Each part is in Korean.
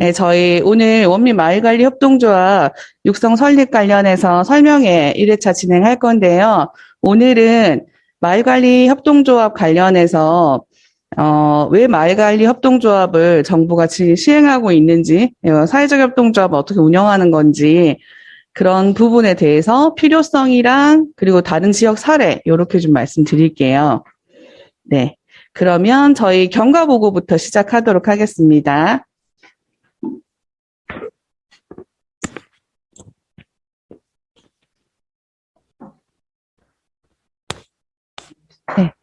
네, 저희 오늘 원미 마을관리 협동조합 육성 설립 관련해서 설명회 1회차 진행할 건데요. 오늘은 마을관리 협동조합 관련해서 왜 마을관리 협동조합을 정부가 지금 시행하고 있는지, 사회적 협동조합을 어떻게 운영하는 건지 그런 부분에 대해서 필요성이랑 그리고 다른 지역 사례 이렇게 좀 말씀드릴게요. 네, 그러면 저희 경과 보고부터 시작하도록 하겠습니다. 네.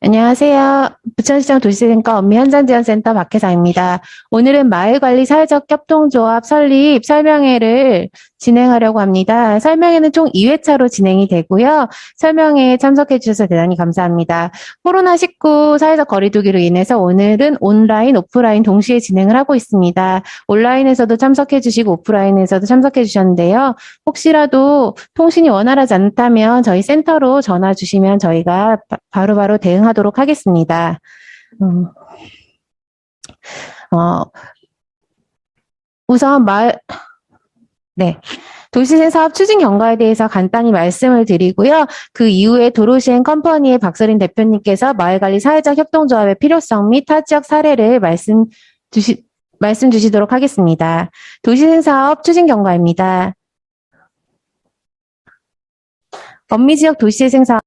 안녕하세요. 부천시청 도시재생과 원미 현장지원센터 박혜상입니다. 오늘은 마을관리 사회적 협동조합 설립 설명회를 진행하려고 합니다. 설명회는 총 2회차로 진행이 되고요. 설명회에 참석해 주셔서 대단히 감사합니다. 코로나19 사회적 거리두기로 인해서 오늘은 온라인, 오프라인 동시에 진행을 하고 있습니다. 온라인에서도 참석해 주시고 오프라인에서도 참석해 주셨는데요. 혹시라도 통신이 원활하지 않다면 저희 센터로 전화 주시면 저희가 바로바로 대응하도록 하겠습니다. 우선 도시재생 사업 추진 경과에 대해서 간단히 말씀을 드리고요. 그 이후에 도로시행 컴퍼니의 박서린 대표님께서 마을관리 사회적 협동조합의 필요성 및 타 지역 사례를 말씀 주시도록 하겠습니다. 도시재생 사업 추진 경과입니다. 원미지역 도시재생 사업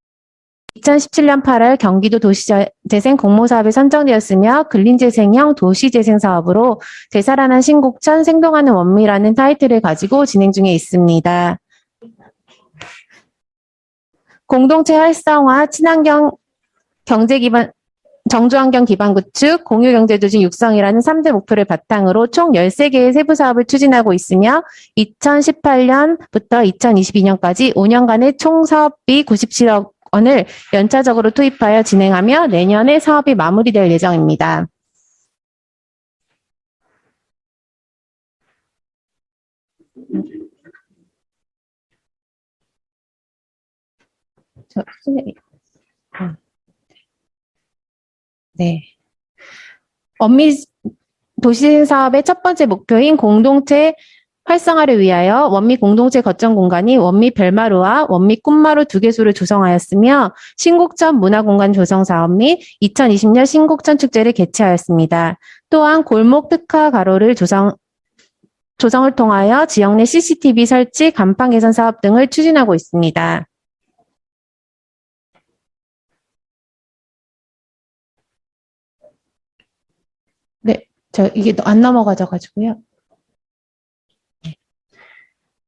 2017년 8월 경기도 도시재생 공모사업에 선정되었으며 근린재생형 도시재생사업으로 되살아난 신곡천 생동하는 원미라는 타이틀을 가지고 진행 중에 있습니다. 공동체 활성화, 친환경 경제 기반 정주환경 기반 구축, 공유경제 조직 육성이라는 3대 목표를 바탕으로 총 13개의 세부 사업을 추진하고 있으며 2018년부터 2022년까지 5년간의 총 사업비 97억 원을 연차적으로 투입하여 진행하며 내년에 사업이 마무리될 예정입니다. 네. 원미 도시 사업의 첫 번째 목표인 공동체 활성화를 위하여 원미 공동체 거점 공간이 원미 별마루와 원미 꿈마루 2개소를 조성하였으며 신곡천 문화공간 조성 사업 및 2020년 신곡천 축제를 개최하였습니다. 또한 골목 특화 가로를 조성을 통하여 지역 내 CCTV 설치, 간판 개선 사업 등을 추진하고 있습니다. 네, 이게 안 넘어가져가지고요.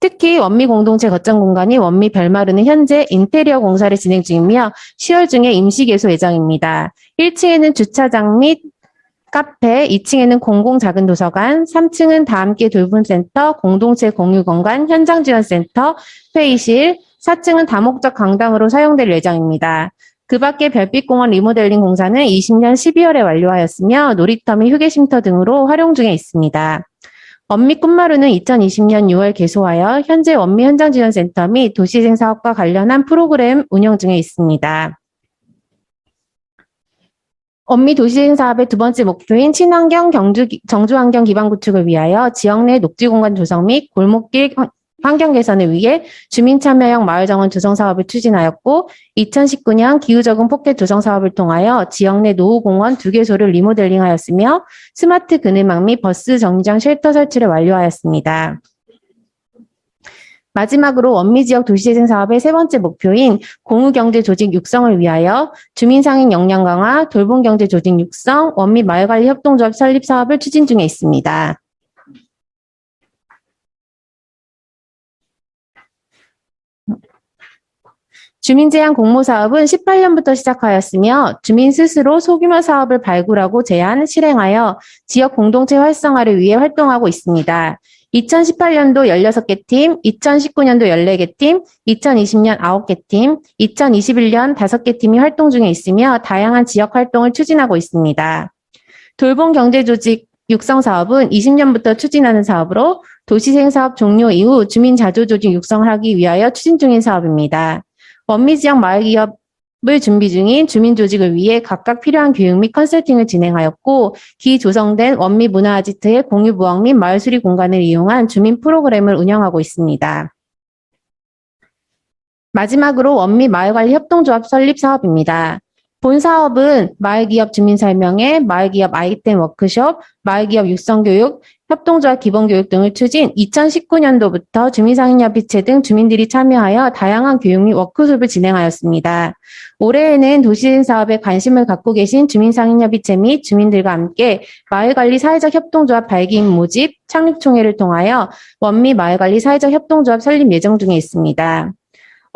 특히 원미 공동체 거점 공간이 원미 별마루는 현재 인테리어 공사를 진행 중이며 10월 중에 임시 개소 예정입니다. 1층에는 주차장 및 카페, 2층에는 공공 작은 도서관, 3층은 다함께 돌봄센터, 공동체 공유 공간, 현장 지원센터, 회의실, 4층은 다목적 강당으로 사용될 예정입니다. 그 밖에 별빛공원 리모델링 공사는 20년 12월에 완료하였으며 놀이터 및 휴게쉼터 등으로 활용 중에 있습니다. 원미 꿈마루는 2020년 6월 개소하여 현재 원미 현장지원센터 및 도시재생 사업과 관련한 프로그램 운영 중에 있습니다. 원미 도시재생 사업의 두 번째 목표인 친환경 정주환경 기반 구축을 위하여 지역 내 녹지공간 조성 및 골목길 환경 개선을 위해 주민 참여형 마을 정원 조성 사업을 추진하였고 2019년 기후적응 포켓 조성 사업을 통하여 지역 내 노후공원 2개소를 리모델링하였으며 스마트 그늘막 및 버스 정류장 쉘터 설치를 완료하였습니다. 마지막으로 원미지역 도시재생 사업의 세 번째 목표인 공유경제 조직 육성을 위하여 주민상인 역량 강화, 돌봄경제 조직 육성, 원미 마을관리 협동조합 설립 사업을 추진 중에 있습니다. 주민제한 공모사업은 18년부터 시작하였으며 주민 스스로 소규모 사업을 발굴하고 제안, 실행하여 지역 공동체 활성화를 위해 활동하고 있습니다. 2018년도 16개 팀, 2019년도 14개 팀, 2020년 9개 팀, 2021년 5개 팀이 활동 중에 있으며 다양한 지역 활동을 추진하고 있습니다. 돌봄 경제조직 육성 사업은 20년부터 추진하는 사업으로 도시생 사업 종료 이후 주민 자조 조직 육성을 하기 위하여 추진 중인 사업입니다. 원미 지역 마을기업 준비 중인 주민 조직을 위해 각각 필요한 교육 및 컨설팅을 진행하였고, 기조성된 원미 문화 아지트의 공유 부엌 및 마을 수리 공간을 이용한 주민 프로그램을 운영하고 있습니다. 마지막으로 원미 마을관리 협동조합 설립 사업입니다. 본 사업은 마을기업 주민 설명회, 마을기업 아이템 워크숍, 마을기업 육성교육, 협동조합 기본교육 등을 추진 2019년도부터 주민상인협의체 등 주민들이 참여하여 다양한 교육 및 워크숍을 진행하였습니다. 올해에는 도시진 사업에 관심을 갖고 계신 주민상인협의체 및 주민들과 함께 마을관리 사회적 협동조합 발기인 모집, 창립총회를 통하여 원미 마을관리 사회적 협동조합 설립 예정 중에 있습니다.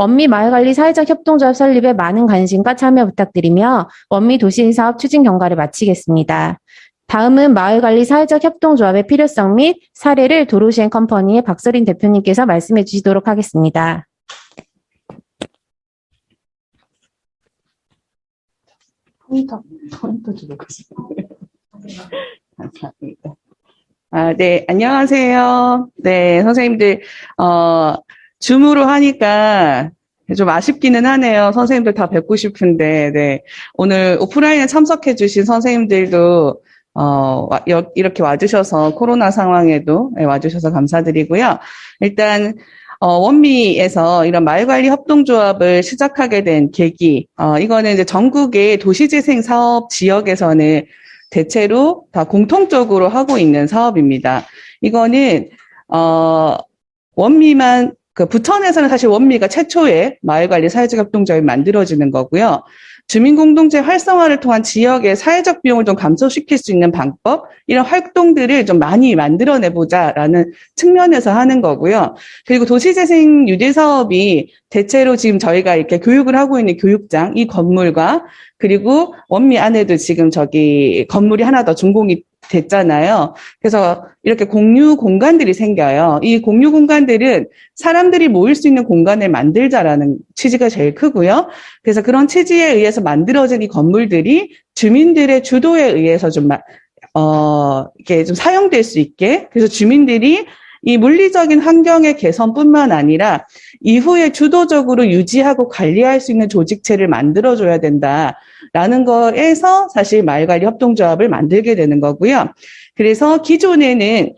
원미 마을관리 사회적 협동조합 설립에 많은 관심과 참여 부탁드리며 원미 도시인 사업 추진 경과를 마치겠습니다. 다음은 마을관리 사회적 협동조합의 필요성 및 사례를 도로시행 컴퍼니의 박서린 대표님께서 말씀해 주시도록 하겠습니다. 포인터 주도록 하겠습니다. 감사합니다. 네, 안녕하세요. 네, 선생님들, 줌으로 하니까 좀 아쉽기는 하네요. 선생님들 다 뵙고 싶은데, 네. 오늘 오프라인에 참석해주신 선생님들도, 이렇게 와주셔서, 코로나 상황에도 와주셔서 감사드리고요. 일단, 원미에서 이런 마을관리 협동조합을 시작하게 된 계기, 이거는 이제 전국의 도시재생 사업 지역에서는 대체로 다 공통적으로 하고 있는 사업입니다. 이거는, 원미만, 부천에서는 사실 원미가 최초의 마을관리 사회적 협동조합이 만들어지는 거고요. 주민공동체 활성화를 통한 지역의 사회적 비용을 좀 감소시킬 수 있는 방법, 이런 활동들을 좀 많이 만들어내보자라는 측면에서 하는 거고요. 그리고 도시재생 유대 사업이 대체로 지금 저희가 이렇게 교육을 하고 있는 교육장, 이 건물과 그리고 원미 안에도 지금 저기 건물이 하나 더 준공이 됐잖아요. 그래서 이렇게 공유 공간들이 생겨요. 이 공유 공간들은 사람들이 모일 수 있는 공간을 만들자라는 취지가 제일 크고요. 그래서 그런 취지에 의해서 만들어진 이 건물들이 주민들의 주도에 의해서 이렇게 좀 사용될 수 있게, 그래서 주민들이 이 물리적인 환경의 개선뿐만 아니라 이후에 주도적으로 유지하고 관리할 수 있는 조직체를 만들어줘야 된다라는 거에서 사실 마을관리 협동조합을 만들게 되는 거고요. 그래서 기존에는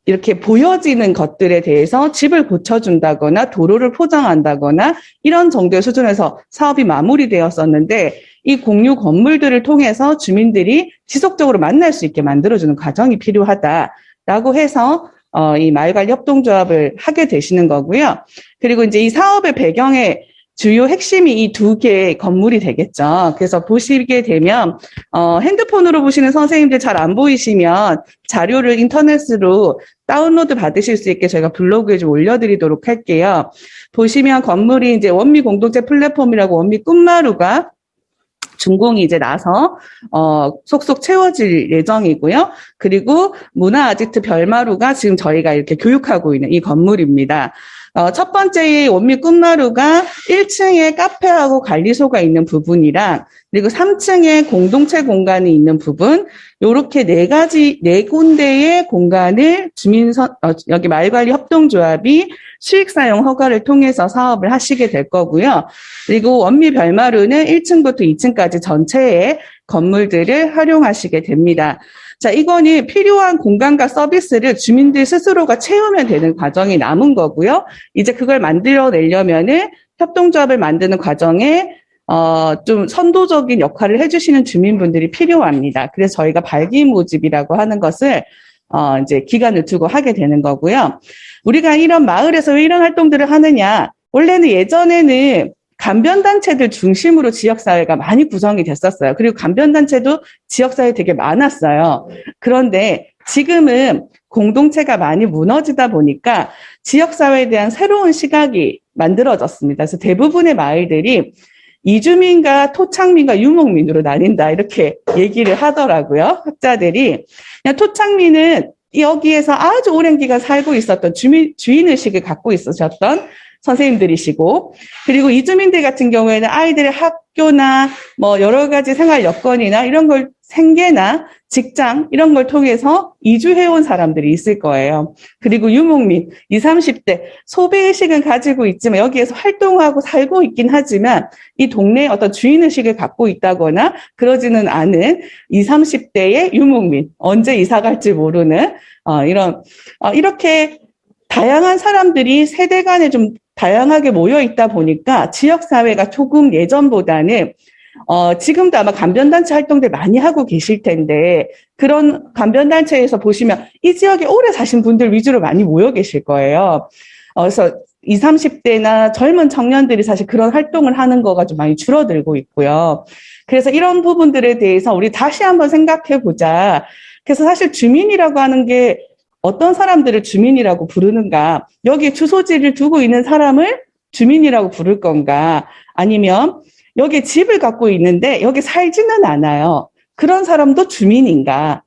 이렇게 보여지는 것들에 대해서 집을 고쳐준다거나 도로를 포장한다거나 이런 정도의 수준에서 사업이 마무리되었었는데, 이 공유 건물들을 통해서 주민들이 지속적으로 만날 수 있게 만들어주는 과정이 필요하다라고 해서 이 마을관리 협동조합을 하게 되시는 거고요. 그리고 이제 이 사업의 배경에 주요 핵심이 이 두 개의 건물이 되겠죠. 그래서 보시게 되면 핸드폰으로 보시는 선생님들 잘 안 보이시면 자료를 인터넷으로 다운로드 받으실 수 있게 저희가 블로그에 좀 올려드리도록 할게요. 보시면 건물이 이제 원미 공동체 플랫폼이라고 원미 꿈마루가 준공이 이제 나서 속속 채워질 예정이고요. 그리고 문화 아지트 별마루가 지금 저희가 이렇게 교육하고 있는 이 건물입니다. 첫 번째 원미 꿈마루가 1층에 카페하고 관리소가 있는 부분이랑, 그리고 3층에 공동체 공간이 있는 부분, 요렇게 네 군데의 공간을 여기 마을관리 협동조합이 수익 사용 허가를 통해서 사업을 하시게 될 거고요. 그리고 원미 별마루는 1층부터 2층까지 전체의 건물들을 활용하시게 됩니다. 자, 이거는 필요한 공간과 서비스를 주민들 스스로가 채우면 되는 과정이 남은 거고요. 이제 그걸 만들어내려면은 협동조합을 만드는 과정에 좀 선도적인 역할을 해주시는 주민분들이 필요합니다. 그래서 저희가 발기 모집이라고 하는 것을 이제 기간을 두고 하게 되는 거고요. 우리가 이런 마을에서 왜 이런 활동들을 하느냐? 원래는 예전에는 간변단체들 중심으로 지역사회가 많이 구성이 됐었어요. 그리고 간변단체도 지역사회 되게 많았어요. 그런데 지금은 공동체가 많이 무너지다 보니까 지역사회에 대한 새로운 시각이 만들어졌습니다. 그래서 대부분의 마을들이 이주민과 토착민과 유목민으로 나뉜다, 이렇게 얘기를 하더라고요. 학자들이. 그냥 토착민은 여기에서 아주 오랜 기간 살고 있었던 주인의식을 갖고 있으셨던 선생님들이시고, 그리고 이주민들 같은 경우에는 아이들의 학교나 뭐 여러 가지 생활 여건이나 이런 걸 생계나 직장 이런 걸 통해서 이주해온 사람들이 있을 거예요. 그리고 유목민, 20, 30대 소비의식은 가지고 있지만 여기에서 활동하고 살고 있긴 하지만 이 동네에 어떤 주인의식을 갖고 있다거나 그러지는 않은 20, 30대의 유목민, 언제 이사 갈지 모르는 이렇게 다양한 사람들이 세대 간에 좀 다양하게 모여 있다 보니까 지역사회가 조금 예전보다는 지금도 아마 간변단체 활동들 많이 하고 계실 텐데, 그런 간변단체에서 보시면 이 지역에 오래 사신 분들 위주로 많이 모여 계실 거예요. 그래서 20, 30대나 젊은 청년들이 사실 그런 활동을 하는 거가 좀 많이 줄어들고 있고요. 그래서 이런 부분들에 대해서 우리 다시 한번 생각해 보자. 그래서 사실 주민이라고 하는 게 어떤 사람들을 주민이라고 부르는가, 여기 주소지를 두고 있는 사람을 주민이라고 부를 건가, 아니면 여기 집을 갖고 있는데 여기 살지는 않아요. 그런 사람도 주민인가?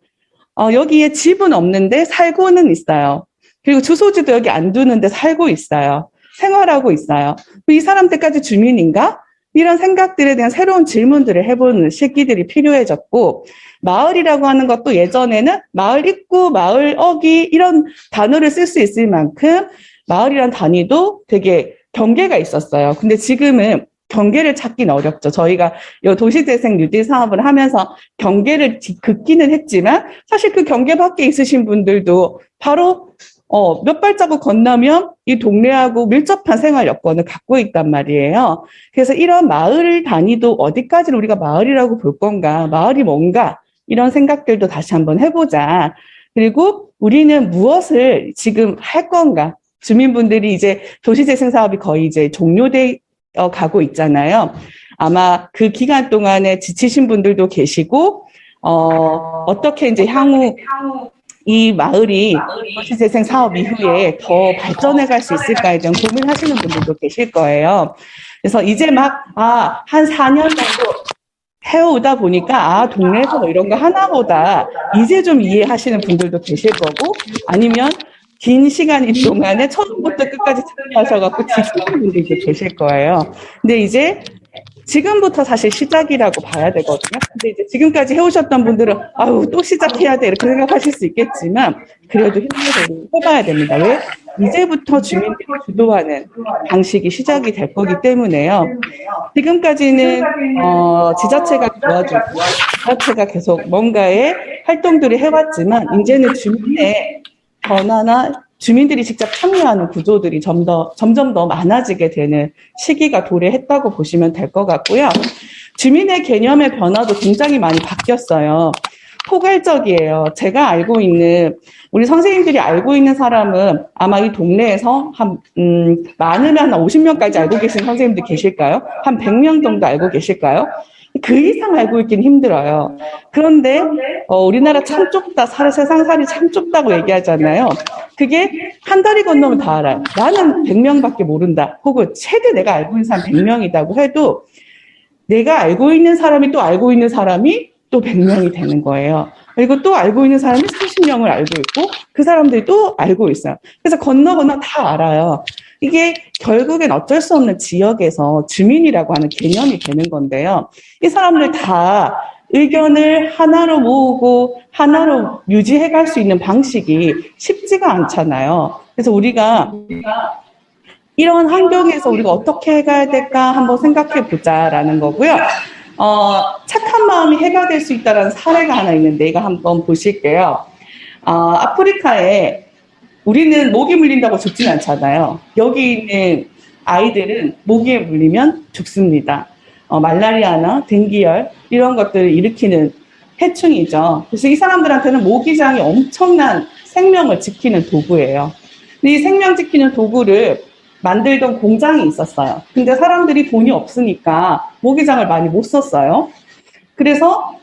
여기에 집은 없는데 살고는 있어요. 그리고 주소지도 여기 안 두는데 살고 있어요. 생활하고 있어요. 이 사람들까지 주민인가? 이런 생각들에 대한 새로운 질문들을 해보는 시기들이 필요해졌고, 마을이라고 하는 것도 예전에는 마을 입구, 마을 어기 이런 단어를 쓸 수 있을 만큼 마을이란 단위도 되게 경계가 있었어요. 근데 지금은 경계를 찾기는 어렵죠. 저희가 이 도시재생 뉴딜 사업을 하면서 경계를 긋기는 했지만 사실 그 경계 밖에 있으신 분들도 바로 몇 발자국 건너면 이 동네하고 밀접한 생활 여건을 갖고 있단 말이에요. 그래서 이런 마을 단위도 어디까지를 우리가 마을이라고 볼 건가, 마을이 뭔가 이런 생각들도 다시 한번 해보자. 그리고 우리는 무엇을 지금 할 건가? 주민분들이 이제 도시재생 사업이 거의 이제 종료돼 가고 있잖아요. 아마 그 기간 동안에 지치신 분들도 계시고, 어떻게 이제 향후 이 마을이 도시재생 사업 이후에 더 발전해 갈 수 있을까에 대한 고민하시는 분들도 계실 거예요. 그래서 이제 한 4년 정도 해오다 보니까, 동네에서 뭐 이런 거 하나보다 이제 좀 이해하시는 분들도 계실 거고, 아니면 긴 시간 동안에 처음부터 끝까지 참여하셔갖고 지키는 분들도 계실 거예요. 근데 이제 지금부터 사실 시작이라고 봐야 되거든요. 근데 이제 지금까지 해오셨던 분들은 아유 또 시작해야 돼 이렇게 생각하실 수 있겠지만 그래도 힘내서 해봐야 됩니다. 왜? 이제부터 주민들이 주도하는 방식이 시작이 될 거기 때문에요. 지금까지는 지자체가 도와주고 지자체가 계속 뭔가의 활동들을 해왔지만 이제는 주민의 변화나 주민들이 직접 참여하는 구조들이 점점 더 많아지게 되는 시기가 도래했다고 보시면 될 것 같고요. 주민의 개념의 변화도 굉장히 많이 바뀌었어요. 포괄적이에요. 제가 알고 있는, 우리 선생님들이 알고 있는 사람은 아마 이 동네에서 많으면 한 50명까지 알고 계신 선생님들 계실까요? 한 100명 정도 알고 계실까요? 그 이상 알고 있긴 힘들어요. 그런데 우리나라 참 좁다, 세상살이 참 좁다고 얘기하잖아요. 그게 한 다리 건너면 다 알아요. 나는 100명밖에 모른다. 혹은 최대 내가 알고 있는 사람 100명이라고 해도 내가 알고 있는 사람이 또 알고 있는 사람이 또 100명이 되는 거예요. 그리고 또 알고 있는 사람이 30명을 알고 있고 그 사람들이 또 알고 있어요. 그래서 건너 다 알아요. 이게 결국엔 어쩔 수 없는 지역에서 주민이라고 하는 개념이 되는 건데요. 이 사람들 다 의견을 하나로 모으고 하나로 유지해 갈 수 있는 방식이 쉽지가 않잖아요. 그래서 우리가 이런 환경에서 우리가 어떻게 해가야 될까 한번 생각해 보자라는 거고요. 착한 마음이 해가 될 수 있다는 사례가 하나 있는데 이거 한번 보실게요. 아프리카에 우리는 모기 물린다고 죽진 않잖아요. 여기 있는 아이들은 모기에 물리면 죽습니다. 말라리아나 댕기열 이런 것들을 일으키는 해충이죠. 그래서 이 사람들한테는 모기장이 엄청난 생명을 지키는 도구예요. 근데 이 생명 지키는 도구를 만들던 공장이 있었어요. 근데 사람들이 돈이 없으니까 모기장을 많이 못 썼어요. 그래서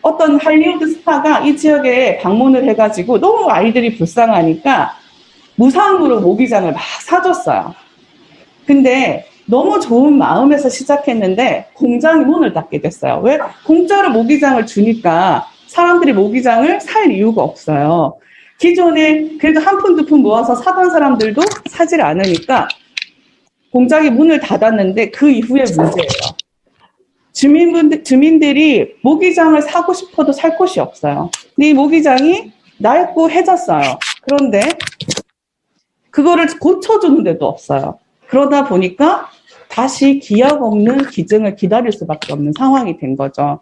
어떤 할리우드 스타가 이 지역에 방문을 해가지고 너무 아이들이 불쌍하니까 무상으로 모기장을 막 사줬어요. 근데 너무 좋은 마음에서 시작했는데 공장이 문을 닫게 됐어요. 왜? 공짜로 모기장을 주니까 사람들이 모기장을 살 이유가 없어요. 기존에 그래도 한 푼, 두 푼 모아서 사던 사람들도 사질 않으니까 공장이 문을 닫았는데 그 이후에 문제예요. 주민들이 모기장을 사고 싶어도 살 곳이 없어요. 근데 이 모기장이 낡고 해졌어요. 그런데 그거를 고쳐주는 데도 없어요. 그러다 보니까 다시 기약 없는 기증을 기다릴 수밖에 없는 상황이 된 거죠.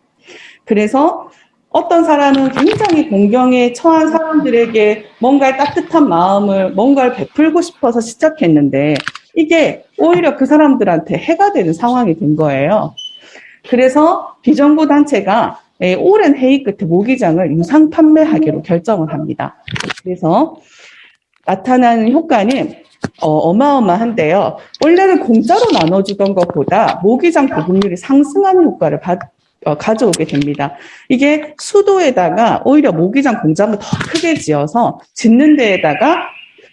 그래서 어떤 사람은 굉장히 공경에 처한 사람들에게 뭔가 따뜻한 마음을, 뭔가를 베풀고 싶어서 시작했는데 이게 오히려 그 사람들한테 해가 되는 상황이 된 거예요. 그래서 비정부 단체가 오랜 회의 끝에 모기장을 유상 판매하기로 결정을 합니다. 그래서 나타나는 효과는 어마어마한데요. 원래는 공짜로 나눠주던 것보다 모기장 보급률이 상승하는 효과를 가져오게 됩니다. 이게 수도에다가 오히려 모기장 공장을 더 크게 지어서 짓는 데에다가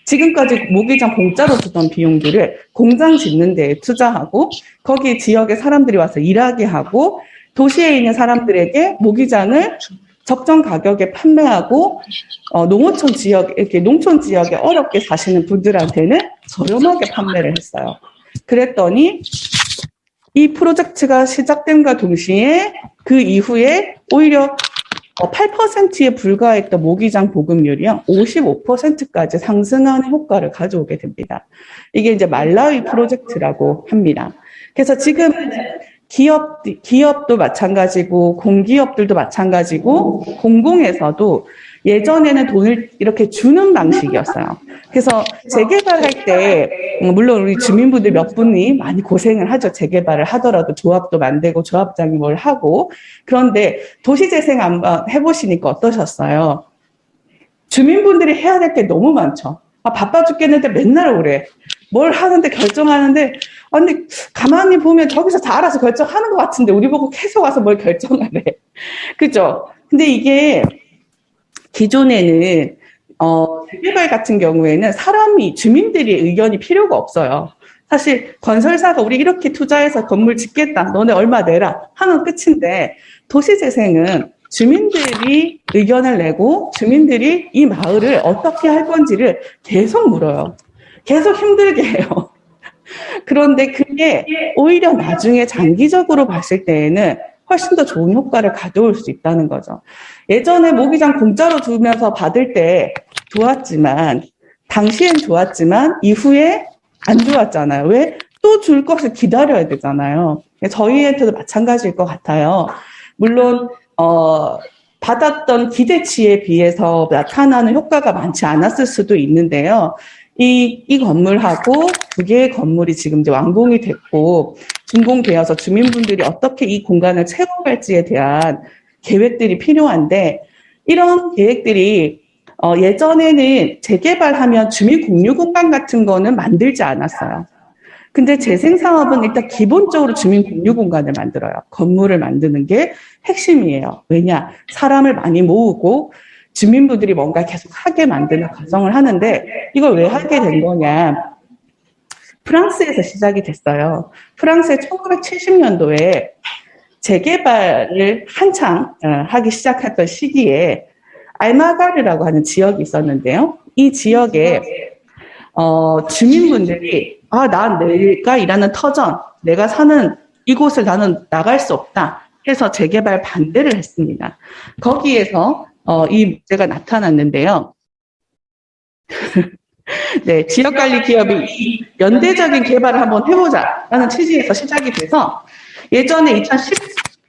지금까지 모기장 공짜로 주던 비용들을 공장 짓는 데에 투자하고 거기 지역에 사람들이 와서 일하게 하고 도시에 있는 사람들에게 모기장을 적정 가격에 판매하고 농어촌 지역, 이렇게 농촌 지역에 어렵게 사시는 분들한테는 저렴하게 판매를 했어요. 그랬더니 이 프로젝트가 시작됨과 동시에 그 이후에 오히려 8%에 불과했던 모기장 보급률이요 55%까지 상승하는 효과를 가져오게 됩니다. 이게 이제 말라위 프로젝트라고 합니다. 그래서 지금은 기업도 마찬가지고 공기업들도 마찬가지고 공공에서도 예전에는 돈을 이렇게 주는 방식이었어요. 그래서 재개발할 때 물론 우리 주민분들 몇 분이 많이 고생을 하죠. 재개발을 하더라도 조합도 만들고 조합장이 뭘 하고. 그런데 도시재생 한번 해보시니까 어떠셨어요? 주민분들이 해야 될 게 너무 많죠. 바빠 죽겠는데 맨날 오래. 뭘 하는데 결정하는데 근데 가만히 보면 저기서 다 알아서 결정하는 것 같은데 우리 보고 계속 와서 뭘 결정하래. 그죠? 근데 이게 기존에는 재개발 같은 경우에는 주민들이 의견이 필요가 없어요. 사실 건설사가 우리 이렇게 투자해서 건물 짓겠다. 너네 얼마 내라. 하면 끝인데 도시재생은 주민들이 의견을 내고 주민들이 이 마을을 어떻게 할 건지를 계속 물어요. 계속 힘들게 해요. 그런데 그게 오히려 나중에 장기적으로 봤을 때에는 훨씬 더 좋은 효과를 가져올 수 있다는 거죠. 예전에 모기장 공짜로 주면서 받을 때 좋았지만 당시엔 좋았지만 이후에 안 좋았잖아요. 왜? 또 줄 것을 기다려야 되잖아요. 저희한테도 마찬가지일 것 같아요. 물론 받았던 기대치에 비해서 나타나는 효과가 많지 않았을 수도 있는데요. 이 건물하고 두 개의 건물이 지금 이제 완공이 됐고 준공되어서 주민분들이 어떻게 이 공간을 채워갈지에 대한 계획들이 필요한데 이런 계획들이 예전에는 재개발하면 주민 공유 공간 같은 거는 만들지 않았어요. 근데 재생사업은 일단 기본적으로 주민 공유 공간을 만들어요. 건물을 만드는 게 핵심이에요. 왜냐? 사람을 많이 모으고 주민분들이 뭔가 계속 하게 만드는 과정을 하는데 이걸 왜 하게 된 거냐? 프랑스에서 시작이 됐어요. 프랑스의 1970년도에 재개발을 한창 하기 시작했던 시기에 알마가르라고 하는 지역이 있었는데요. 이 지역에 주민분들이 내가 일하는 터전, 내가 사는 이곳을 나는 나갈 수 없다 해서 재개발 반대를 했습니다. 거기에서 이 문제가 나타났는데요. 네, 지역관리 기업이 이 연대적인 개발을 한번 해보자라는 취지에서 시작이 돼서 예전에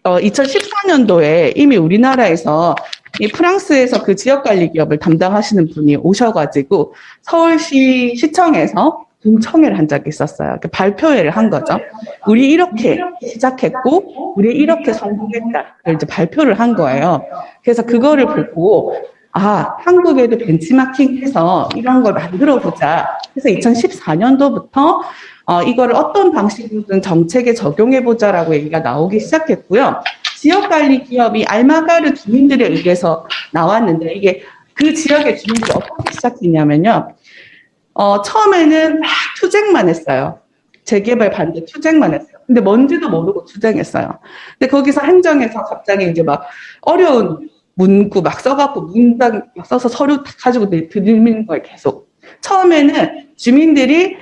2014년도에 이미 우리나라에서 이 프랑스에서 그 지역관리 기업을 담당하시는 분이 오셔가지고 서울시 시청에서 공청회를 한 적이 있었어요. 발표회를 한 거죠. 우리 이렇게 시작했고, 우리 이렇게 성공했다. 이제 발표를 한 거예요. 그래서 그거를 보고, 한국에도 벤치마킹해서 이런 걸 만들어 보자. 그래서 2014년도부터 이거를 어떤 방식으로든 정책에 적용해 보자라고 얘기가 나오기 시작했고요. 지역관리 기업이 알마가르 주민들에 의해서 나왔는데 이게 그 지역의 주민들이 어떻게 시작했냐면요. 처음에는 막 투쟁만 했어요. 재개발 반대 투쟁만 했어요. 근데 뭔지도 모르고 투쟁했어요. 근데 거기서 행정에서 갑자기 이제 막 어려운 문구 막 써갖고 문장 막 써서 서류 다 가지고 들이미는 거예요, 계속. 처음에는 주민들이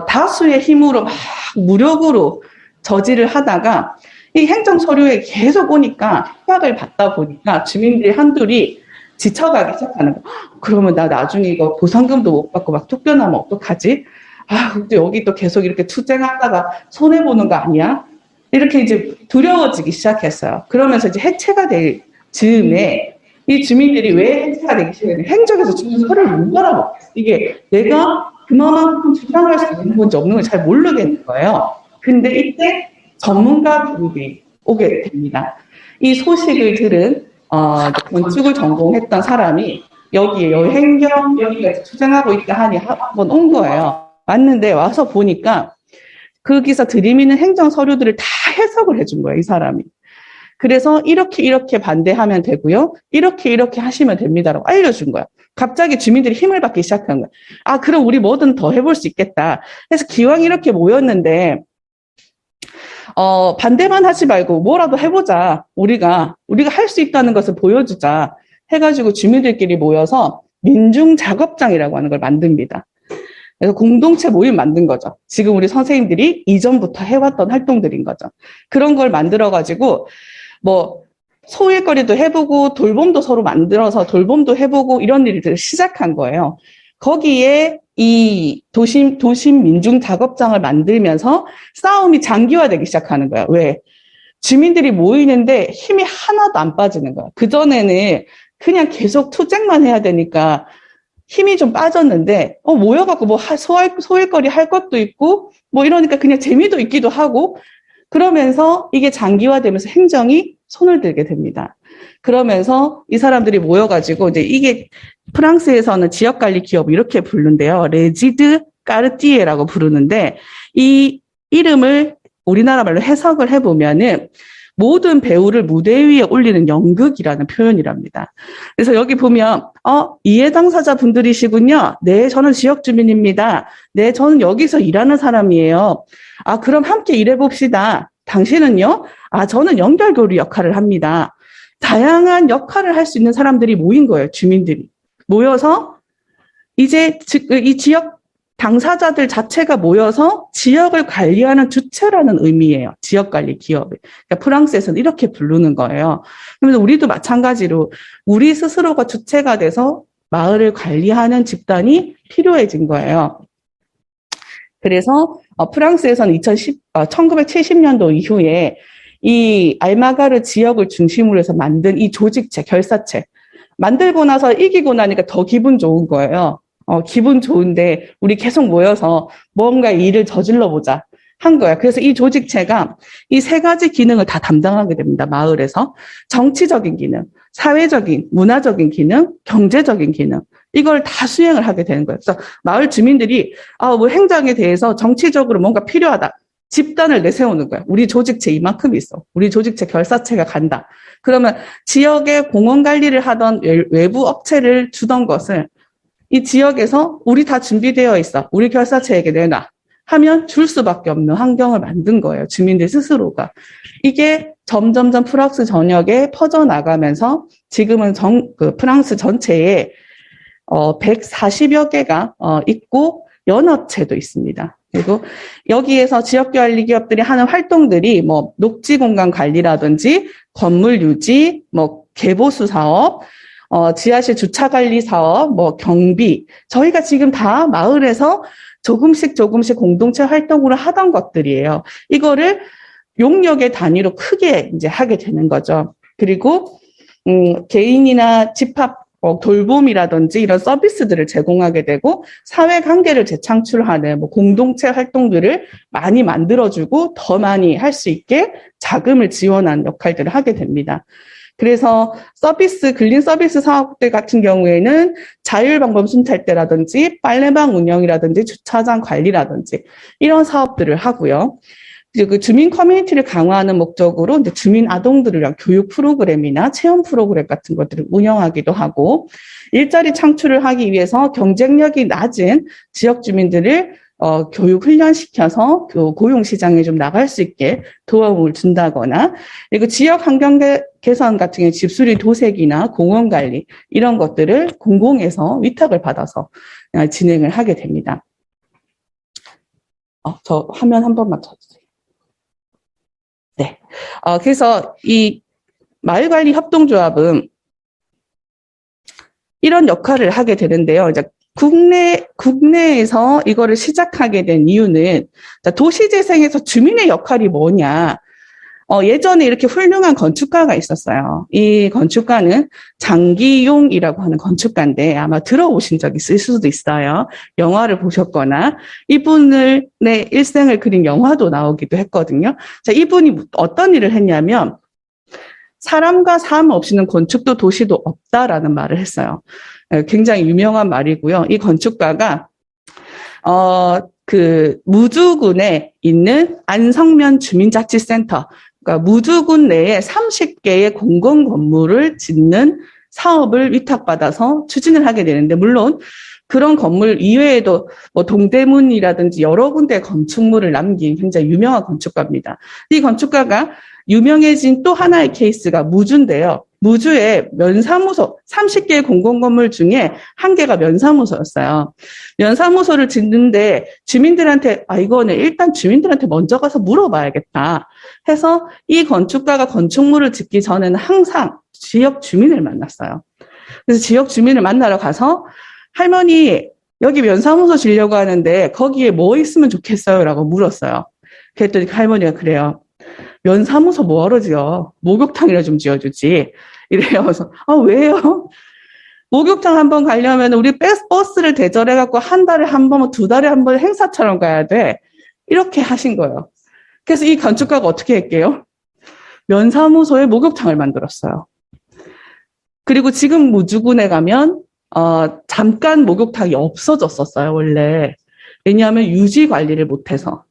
다수의 힘으로 막 무력으로 저지를 하다가 이 행정 서류에 계속 오니까 협박을 받다 보니까 주민들이 한둘이 지쳐가기 시작하는 거예요. 그러면 나 나중에 이거 보상금도 못 받고 막 쫓겨나면 어떡하지? 아, 근데 여기 또 계속 이렇게 투쟁하다가 손해보는 거 아니야? 이렇게 이제 두려워지기 시작했어요. 그러면서 이제 해체가 될 즈음에 이 주민들이 왜 해체가 되기 시작했냐. 행정에서 주민 서류를 못 알아먹겠어. 이게 내가 그만큼 주장할 수 있는 건지 없는 건지 잘 모르겠는 거예요. 근데 이때 전문가 그룹이 오게 됩니다. 이 소식을 들은 건축을 전공했던 사람이 여기에 행정 여기가 투쟁하고 있다 하니 한번 온 거예요. 왔는데 와서 보니까 거기서 들이미는 행정 서류들을 다 해석을 해준 거예요, 이 사람이. 그래서 이렇게 반대하면 되고요. 이렇게 하시면 됩니다라고 알려준 거야. 갑자기 주민들이 힘을 받기 시작한 거야. 아, 그럼 우리 뭐든 더 해볼 수 있겠다. 그래서 기왕 이렇게 모였는데 반대만 하지 말고 뭐라도 해보자. 우리가 할 수 있다는 것을 보여주자. 해가지고 주민들끼리 모여서 민중작업장이라고 하는 걸 만듭니다. 그래서 공동체 모임 만든 거죠. 지금 우리 선생님들이 이전부터 해왔던 활동들인 거죠. 그런 걸 만들어가지고 뭐 소일거리도 해보고 돌봄도 서로 만들어서 돌봄도 해보고 이런 일들을 시작한 거예요. 거기에 이 도심 민중작업장을 만들면서 싸움이 장기화되기 시작하는 거야. 왜? 주민들이 모이는데 힘이 하나도 안 빠지는 거야. 그전에는 그냥 계속 투쟁만 해야 되니까 힘이 좀 빠졌는데, 모여갖고 뭐 소일거리 할 것도 있고, 뭐 이러니까 그냥 재미도 있기도 하고, 그러면서 이게 장기화되면서 행정이 손을 들게 됩니다. 그러면서 이 사람들이 모여가지고 이제 이게 프랑스에서는 지역관리 기업 이렇게 부르는데요. 레지드 까르띠에라고 부르는데 이 이름을 우리나라 말로 해석을 해보면은 모든 배우를 무대 위에 올리는 연극이라는 표현이랍니다. 그래서 여기 보면 이해 당사자 분들이시군요. 네, 저는 지역 주민입니다. 네, 저는 여기서 일하는 사람이에요. 아, 그럼 함께 일해봅시다. 당신은요? 아, 저는 연결고리 역할을 합니다. 다양한 역할을 할 수 있는 사람들이 모인 거예요. 주민들이 모여서 이제 이 지역 당사자들 자체가 모여서 지역을 관리하는 주체라는 의미예요. 지역관리 기업을. 그러니까 프랑스에서는 이렇게 부르는 거예요. 그래서 우리도 마찬가지로 우리 스스로가 주체가 돼서 마을을 관리하는 집단이 필요해진 거예요. 그래서 프랑스에서는 1970년도 이후에 이 알마가르 지역을 중심으로 해서 만든 이 조직체, 결사체 만들고 나서 이기고 나니까 더 기분 좋은 거예요. 기분 좋은데 우리 계속 모여서 뭔가 일을 저질러 보자 한 거야. 그래서 이 조직체가 이 세 가지 기능을 다 담당하게 됩니다. 마을에서 정치적인 기능, 사회적인, 문화적인 기능, 경제적인 기능 이걸 다 수행을 하게 되는 거예요. 그래서 마을 주민들이 뭐 행정에 대해서 정치적으로 뭔가 필요하다. 집단을 내세우는 거야. 우리 조직체 이만큼 있어. 우리 조직체 결사체가 간다. 그러면 지역의 공원 관리를 하던 외부 업체를 주던 것을 이 지역에서 우리 다 준비되어 있어. 우리 결사체에게 내놔. 하면 줄 수밖에 없는 환경을 만든 거예요. 주민들 스스로가. 이게 점점점 프랑스 전역에 퍼져나가면서 지금은 프랑스 전체에 140여 개가 있고 연합체도 있습니다. 그리고 여기에서 지역관리 기업들이 하는 활동들이 뭐 녹지 공간 관리라든지 건물 유지, 뭐 개보수 사업, 지하실 주차 관리 사업, 뭐 경비. 저희가 지금 다 마을에서 조금씩 공동체 활동으로 하던 것들이에요. 이거를 용역의 단위로 크게 이제 하게 되는 거죠. 그리고 개인이나 집합 돌봄이라든지 이런 서비스들을 제공하게 되고 사회관계를 재창출하는 뭐 공동체 활동들을 많이 만들어주고 더 많이 할 수 있게 자금을 지원하는 역할들을 하게 됩니다. 그래서 근린 서비스 사업들 같은 경우에는 자율방범 순찰대라든지 빨래방 운영이라든지 주차장 관리라든지 이런 사업들을 하고요. 그리고 주민 커뮤니티를 강화하는 목적으로 이제 주민 아동들을 위한 교육 프로그램이나 체험 프로그램 같은 것들을 운영하기도 하고 일자리 창출을 하기 위해서 경쟁력이 낮은 지역 주민들을 교육 훈련시켜서 고용 시장에 좀 나갈 수 있게 도움을 준다거나, 그리고 지역 환경 개선 같은 경우 집수리 도색이나 공원 관리 이런 것들을 공공에서 위탁을 받아서 진행을 하게 됩니다. 저 화면 한 번만 쳐주세요. 네. 그래서 이 마을관리 협동조합은 이런 역할을 하게 되는데요. 이제 국내에서 이거를 시작하게 된 이유는 도시재생에서 주민의 역할이 뭐냐. 예전에 이렇게 훌륭한 건축가가 있었어요. 이 건축가는 장기용이라고 하는 건축가인데 아마 들어보신 적 있을 수도 있어요. 영화를 보셨거나 이분의 일생을 그린 영화도 나오기도 했거든요. 자, 이분이 어떤 일을 했냐면 사람과 삶 없이는 건축도 도시도 없다라는 말을 했어요. 굉장히 유명한 말이고요. 이 건축가가 무주군에 있는 안성면 주민자치센터, 그러니까 무주군 내에 30개의 공공 건물을 짓는 사업을 위탁받아서 추진을 하게 되는데, 물론 그런 건물 이외에도 뭐 동대문이라든지 여러 군데 건축물을 남긴 굉장히 유명한 건축가입니다. 이 건축가가 유명해진 또 하나의 케이스가 무주인데요. 무주에 면사무소, 30개의 공공건물 중에 한 개가 면사무소였어요. 면사무소를 짓는데 주민들한테, 이거는 일단 주민들한테 먼저 가서 물어봐야겠다 해서 이 건축가가 건축물을 짓기 전에는 항상 지역 주민을 만났어요. 그래서 지역 주민을 만나러 가서 할머니, 여기 면사무소 지려고 하는데 거기에 뭐 있으면 좋겠어요? 라고 물었어요. 그랬더니 할머니가 그래요. 면사무소 뭐하러 지어? 목욕탕이나 좀 지어주지. 이래요. 그래서, 왜요? 목욕탕 한번 가려면 우리 버스를 대절해갖고 한 달에 한 번, 두 달에 한 번 행사처럼 가야 돼. 이렇게 하신 거예요. 그래서 이 건축가가 어떻게 했게요? 면사무소에 목욕탕을 만들었어요. 그리고 지금 무주군에 가면, 잠깐 목욕탕이 없어졌었어요, 원래. 왜냐하면 유지 관리를 못해서.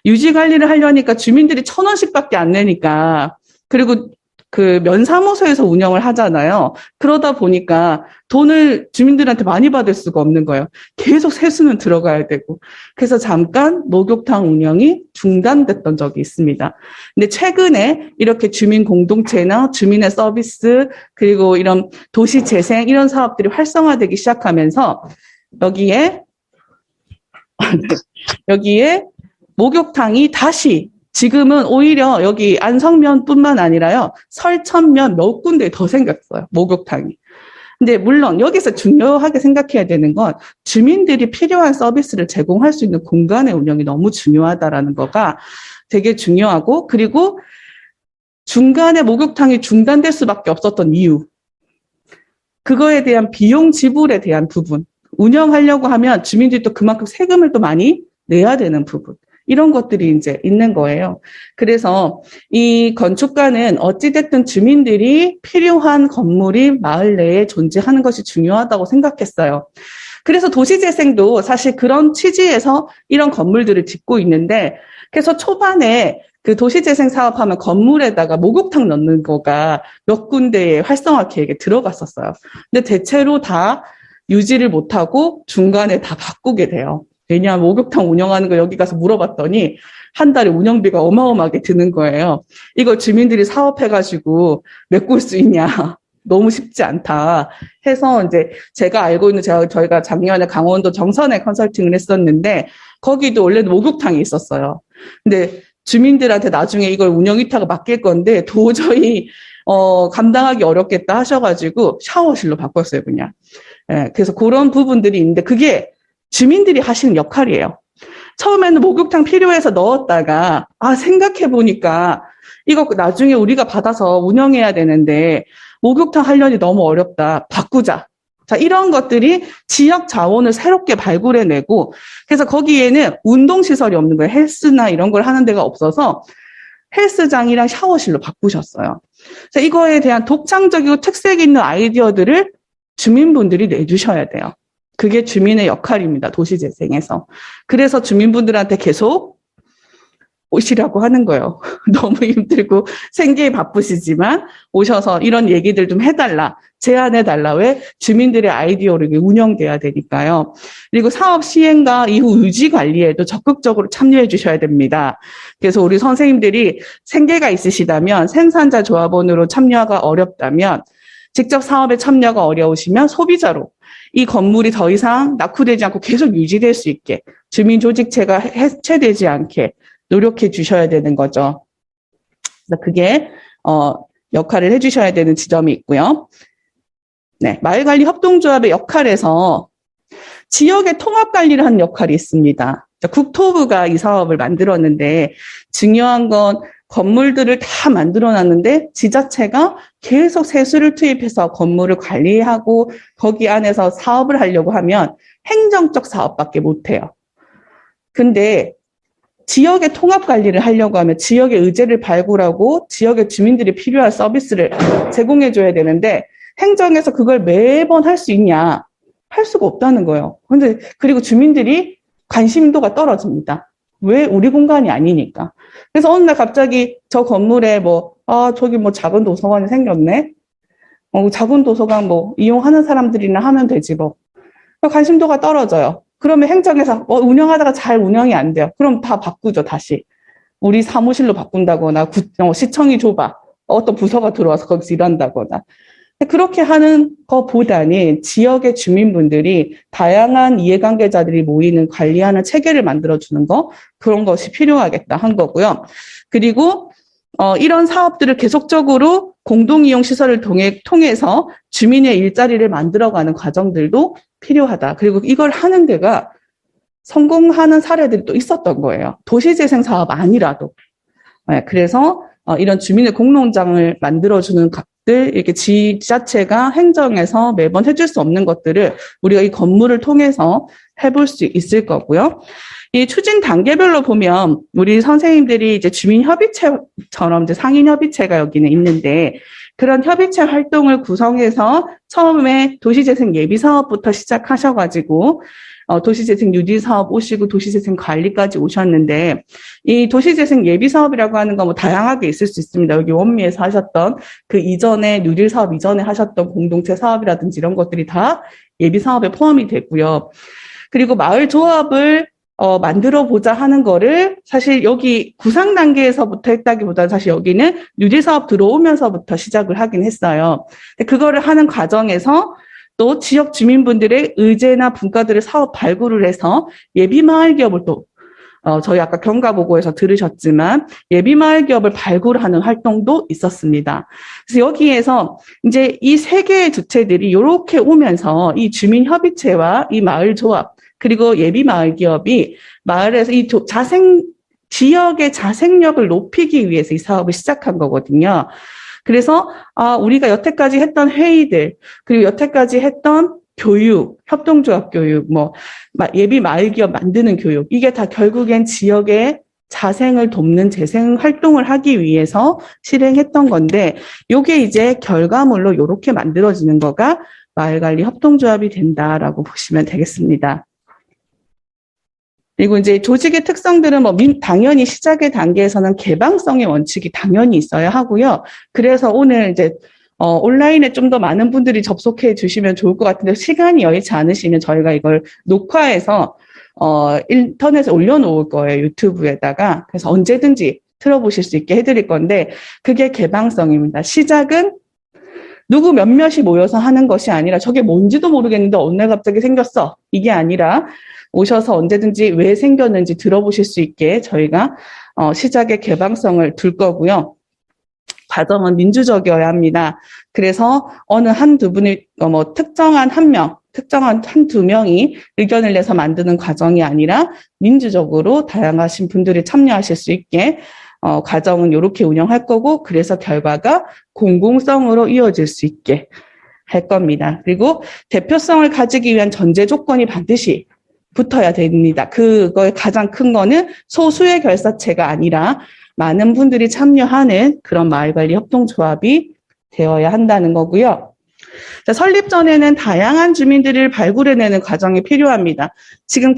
유지 관리를 하려니까 주민들이 1,000원씩밖에 안 내니까, 그리고 그 면사무소에서 운영을 하잖아요. 그러다 보니까 돈을 주민들한테 많이 받을 수가 없는 거예요. 계속 세수는 들어가야 되고. 그래서 잠깐 목욕탕 운영이 중단됐던 적이 있습니다. 근데 최근에 이렇게 주민 공동체나 주민의 서비스, 그리고 이런 도시 재생, 이런 사업들이 활성화되기 시작하면서 여기에 목욕탕이 다시 지금은 오히려 여기 안성면뿐만 아니라요. 설천면 몇 군데 더 생겼어요. 목욕탕이. 근데 물론 여기서 중요하게 생각해야 되는 건 주민들이 필요한 서비스를 제공할 수 있는 공간의 운영이 너무 중요하다라는 거가 되게 중요하고, 그리고 중간에 목욕탕이 중단될 수밖에 없었던 이유. 그거에 대한 비용 지불에 대한 부분. 운영하려고 하면 주민들이 또 그만큼 세금을 또 많이 내야 되는 부분. 이런 것들이 이제 있는 거예요. 그래서 이 건축가는 어찌됐든 주민들이 필요한 건물이 마을 내에 존재하는 것이 중요하다고 생각했어요. 그래서 도시재생도 사실 그런 취지에서 이런 건물들을 짓고 있는데, 그래서 초반에 그 도시재생 사업하면 건물에다가 목욕탕 넣는 거가 몇 군데의 활성화 계획에 들어갔었어요. 근데 대체로 다 유지를 못하고 중간에 다 바꾸게 돼요. 왜냐하면 목욕탕 운영하는 거 여기 가서 물어봤더니 한 달에 운영비가 어마어마하게 드는 거예요. 이거 주민들이 사업해가지고 메꿀 수 있냐. 너무 쉽지 않다 해서 이제 제가 알고 있는 저희가 작년에 강원도 정선에 컨설팅을 했었는데 거기도 원래는 목욕탕이 있었어요. 근데 주민들한테 나중에 이걸 운영 위탁을 맡길 건데 도저히 감당하기 어렵겠다 하셔가지고 샤워실로 바꿨어요, 그냥. 예, 그래서 그런 부분들이 있는데 그게 주민들이 하시는 역할이에요. 처음에는 목욕탕 필요해서 넣었다가 생각해보니까 이거 나중에 우리가 받아서 운영해야 되는데 목욕탕 하려니 너무 어렵다. 바꾸자. 자, 이런 것들이 지역 자원을 새롭게 발굴해내고, 그래서 거기에는 운동시설이 없는 거예요. 헬스나 이런 걸 하는 데가 없어서 헬스장이랑 샤워실로 바꾸셨어요. 자, 이거에 대한 독창적이고 특색 있는 아이디어들을 주민분들이 내주셔야 돼요. 그게 주민의 역할입니다. 도시재생에서. 그래서 주민분들한테 계속 오시라고 하는 거예요. 너무 힘들고 생계에 바쁘시지만 오셔서 이런 얘기들 좀 해달라, 제안해달라. 왜? 주민들의 아이디어로 이게 운영돼야 되니까요. 그리고 사업 시행과 이후 유지 관리에도 적극적으로 참여해 주셔야 됩니다. 그래서 우리 선생님들이 생계가 있으시다면, 생산자 조합원으로 참여가 어렵다면, 직접 사업에 참여가 어려우시면 소비자로 이 건물이 더 이상 낙후되지 않고 계속 유지될 수 있게, 주민 조직체가 해체되지 않게 노력해 주셔야 되는 거죠. 그래서 그게 역할을 해주셔야 되는 지점이 있고요. 네, 마을관리 협동조합의 역할에서 지역의 통합관리를 하는 역할이 있습니다. 국토부가 이 사업을 만들었는데, 중요한 건 건물들을 다 만들어놨는데 지자체가 계속 세수를 투입해서 건물을 관리하고 거기 안에서 사업을 하려고 하면 행정적 사업밖에 못해요. 근데 지역의 통합 관리를 하려고 하면 지역의 의제를 발굴하고 지역의 주민들이 필요한 서비스를 제공해줘야 되는데, 행정에서 그걸 매번 할 수 있냐? 할 수가 없다는 거예요. 근데 그리고 주민들이 관심도가 떨어집니다. 왜? 우리 공간이 아니니까. 그래서 어느 날 갑자기 저 건물에 저기 작은 도서관이 생겼네? 작은 도서관 이용하는 사람들이나 하면 되지 관심도가 떨어져요. 그러면 행정에서 운영하다가 잘 운영이 안 돼요. 그럼 다 바꾸죠, 다시. 우리 사무실로 바꾼다거나, 시청이 좁아. 어떤 부서가 들어와서 거기서 일한다거나. 그렇게 하는 것보다는 지역의 주민분들이 다양한 이해관계자들이 모이는 관리하는 체계를 만들어주는 그런 것이 필요하겠다 한 거고요. 그리고 이런 사업들을 계속적으로 공동이용시설을 통해서 주민의 일자리를 만들어가는 과정들도 필요하다. 그리고 이걸 하는 데가 성공하는 사례들이 또 있었던 거예요. 도시재생 사업 아니라도. 네, 그래서 이런 주민의 공농장을 만들어주는 것들, 이렇게 지자체가 행정에서 매번 해줄 수 없는 것들을 우리가 이 건물을 통해서 해볼 수 있을 거고요. 이 추진 단계별로 보면 우리 선생님들이 이제 주민협의체처럼 이제 상인협의체가 여기는 있는데, 그런 협의체 활동을 구성해서 처음에 도시재생 예비사업부터 시작하셔가지고 도시재생 뉴딜사업 오시고 도시재생 관리까지 오셨는데, 이 도시재생 예비사업이라고 하는 건 다양하게 있을 수 있습니다. 여기 원미에서 하셨던 그 이전에 뉴딜사업 이전에 하셨던 공동체 사업이라든지 이런 것들이 다 예비사업에 포함이 되고요. 그리고 마을조합을 만들어 보자 하는 거를 사실 여기 구상 단계에서부터 했다기보다는 사실 여기는 뉴딜 사업 들어오면서부터 시작을 하긴 했어요. 근데 그거를 하는 과정에서 또 지역 주민분들의 의제나 분과들을 사업 발굴을 해서 예비 마을 기업을 또 저희 아까 경과보고에서 들으셨지만 예비 마을 기업을 발굴하는 활동도 있었습니다. 그래서 여기에서 이제 이 세 개의 주체들이 이렇게 오면서 이 주민협의체와 이 마을조합 그리고 예비 마을 기업이 마을에서 이 지역의 자생력을 높이기 위해서 이 사업을 시작한 거거든요. 그래서 우리가 여태까지 했던 회의들, 그리고 여태까지 했던 교육, 협동조합 교육, 예비 마을 기업 만드는 교육, 이게 다 결국엔 지역의 자생을 돕는 재생 활동을 하기 위해서 실행했던 건데, 요게 이제 결과물로 이렇게 만들어지는 거가 마을관리 협동조합이 된다라고 보시면 되겠습니다. 그리고 이제 조직의 특성들은 당연히 시작의 단계에서는 개방성의 원칙이 당연히 있어야 하고요. 그래서 오늘 이제 온라인에 좀 더 많은 분들이 접속해 주시면 좋을 것 같은데, 시간이 여의치 않으시면 저희가 이걸 녹화해서 인터넷에 올려놓을 거예요, 유튜브에다가. 그래서 언제든지 틀어보실 수 있게 해드릴 건데, 그게 개방성입니다. 시작은 누구 몇몇이 모여서 하는 것이 아니라, 저게 뭔지도 모르겠는데 어느 날 갑자기 생겼어, 이게 아니라 오셔서 언제든지 왜 생겼는지 들어보실 수 있게 저희가 시작의 개방성을 둘 거고요. 과정은 민주적이어야 합니다. 그래서 어느 한두 분이 특정한 한두 명이 의견을 내서 만드는 과정이 아니라 민주적으로 다양하신 분들이 참여하실 수 있게 과정은 이렇게 운영할 거고, 그래서 결과가 공공성으로 이어질 수 있게 할 겁니다. 그리고 대표성을 가지기 위한 전제 조건이 반드시 붙어야 됩니다. 그거의 가장 큰 거는 소수의 결사체가 아니라 많은 분들이 참여하는 그런 마을관리 협동조합이 되어야 한다는 거고요. 자, 설립 전에는 다양한 주민들을 발굴해내는 과정이 필요합니다. 지금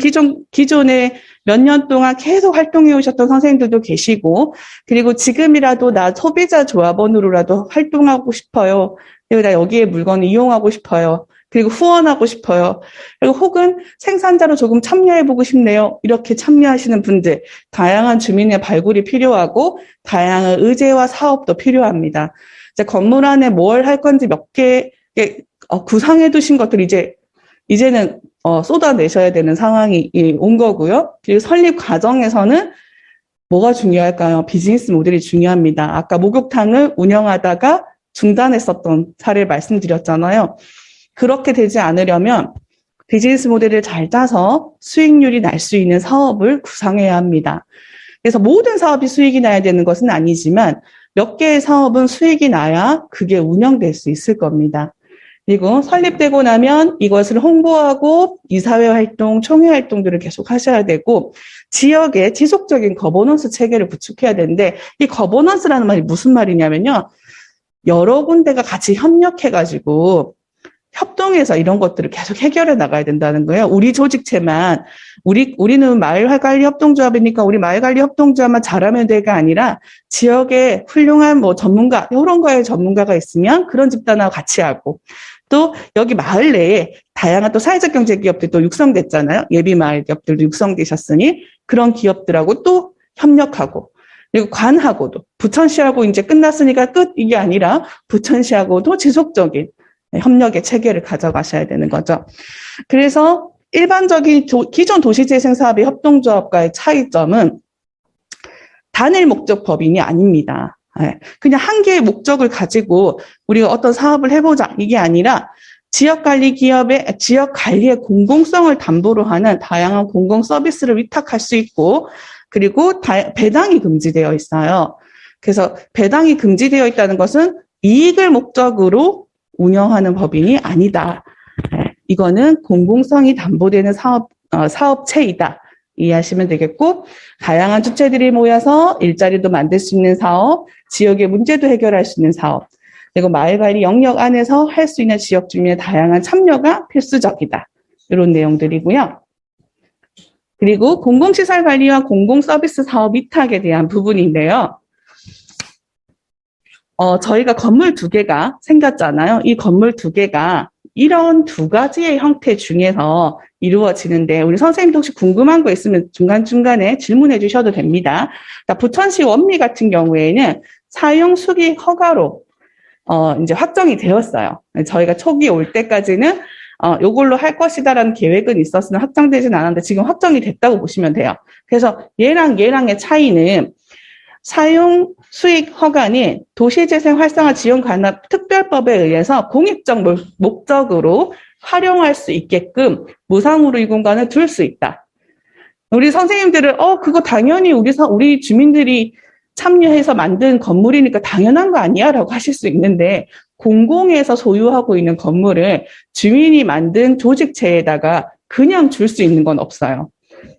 기존에 몇 년 동안 계속 활동해 오셨던 선생님들도 계시고, 그리고 지금이라도 나 소비자 조합원으로라도 활동하고 싶어요. 그리고 나 여기에 물건을 이용하고 싶어요. 그리고 후원하고 싶어요. 그리고 혹은 생산자로 조금 참여해보고 싶네요. 이렇게 참여하시는 분들, 다양한 주민의 발굴이 필요하고, 다양한 의제와 사업도 필요합니다. 이제 건물 안에 뭘 할 건지 몇 개, 구상해 두신 것들 이제는 쏟아내셔야 되는 상황이 온 거고요. 그리고 설립 과정에서는 뭐가 중요할까요? 비즈니스 모델이 중요합니다. 아까 목욕탕을 운영하다가 중단했었던 사례를 말씀드렸잖아요. 그렇게 되지 않으려면 비즈니스 모델을 잘 짜서 수익률이 날 수 있는 사업을 구상해야 합니다. 그래서 모든 사업이 수익이 나야 되는 것은 아니지만 몇 개의 사업은 수익이 나야 그게 운영될 수 있을 겁니다. 그리고 설립되고 나면 이것을 홍보하고 이사회 활동, 총회 활동들을 계속 하셔야 되고 지역에 지속적인 거버넌스 체계를 구축해야 되는데 이 거버넌스라는 말이 무슨 말이냐면요. 여러 군데가 같이 협력해가지고 협동해서 이런 것들을 계속 해결해 나가야 된다는 거예요. 우리 조직체만 우리는 마을관리 협동조합이니까 우리 마을관리 협동조합만 잘하면 될게 아니라 지역에 훌륭한 전문가 이런 거에 전문가가 있으면 그런 집단하고 같이 하고 또 여기 마을 내에 다양한 또 사회적 경제 기업들도 육성됐잖아요. 예비 마을 기업들도 육성되셨으니 그런 기업들하고 또 협력하고 그리고 관하고도 부천시하고 이제 끝났으니까 끝 이게 아니라 부천시하고도 지속적인 협력의 체계를 가져가셔야 되는 거죠. 그래서 일반적인 기존 도시재생 사업의 협동조합과의 차이점은 단일 목적 법인이 아닙니다. 그냥 한 개의 목적을 가지고 우리가 어떤 사업을 해보자 이게 아니라 지역관리 기업의 지역관리의 공공성을 담보로 하는 다양한 공공 서비스를 위탁할 수 있고 그리고 배당이 금지되어 있어요. 그래서 배당이 금지되어 있다는 것은 이익을 목적으로 운영하는 법인이 아니다. 이거는 공공성이 담보되는 사업체이다. 이해하시면 되겠고, 다양한 주체들이 모여서 일자리도 만들 수 있는 사업, 지역의 문제도 해결할 수 있는 사업, 그리고 마을관리 영역 안에서 할 수 있는 지역 주민의 다양한 참여가 필수적이다. 이런 내용들이고요. 그리고 공공시설 관리와 공공서비스 사업 위탁에 대한 부분인데요. 저희가 건물 2개가 생겼잖아요. 이 건물 2개가 이런 2가지의 형태 중에서 이루어지는데 우리 선생님도 혹시 궁금한 거 있으면 중간중간에 질문해 주셔도 됩니다. 그러니까 부천시 원미 같은 경우에는 사용 수기 허가로 이제 확정이 되었어요. 저희가 초기 올 때까지는 요걸로 할 것이다라는 계획은 있었으나 확정되진 않았는데 지금 확정이 됐다고 보시면 돼요. 그래서 얘랑의 차이는 사용 수익 허가는 도시재생 활성화 지원 관합 특별법에 의해서 공익적 목적으로 활용할 수 있게끔 무상으로 이 공간을 둘 수 있다. 우리 선생님들은 그거 당연히 우리 주민들이 참여해서 만든 건물이니까 당연한 거 아니야? 라고 하실 수 있는데 공공에서 소유하고 있는 건물을 주민이 만든 조직체에다가 그냥 줄 수 있는 건 없어요.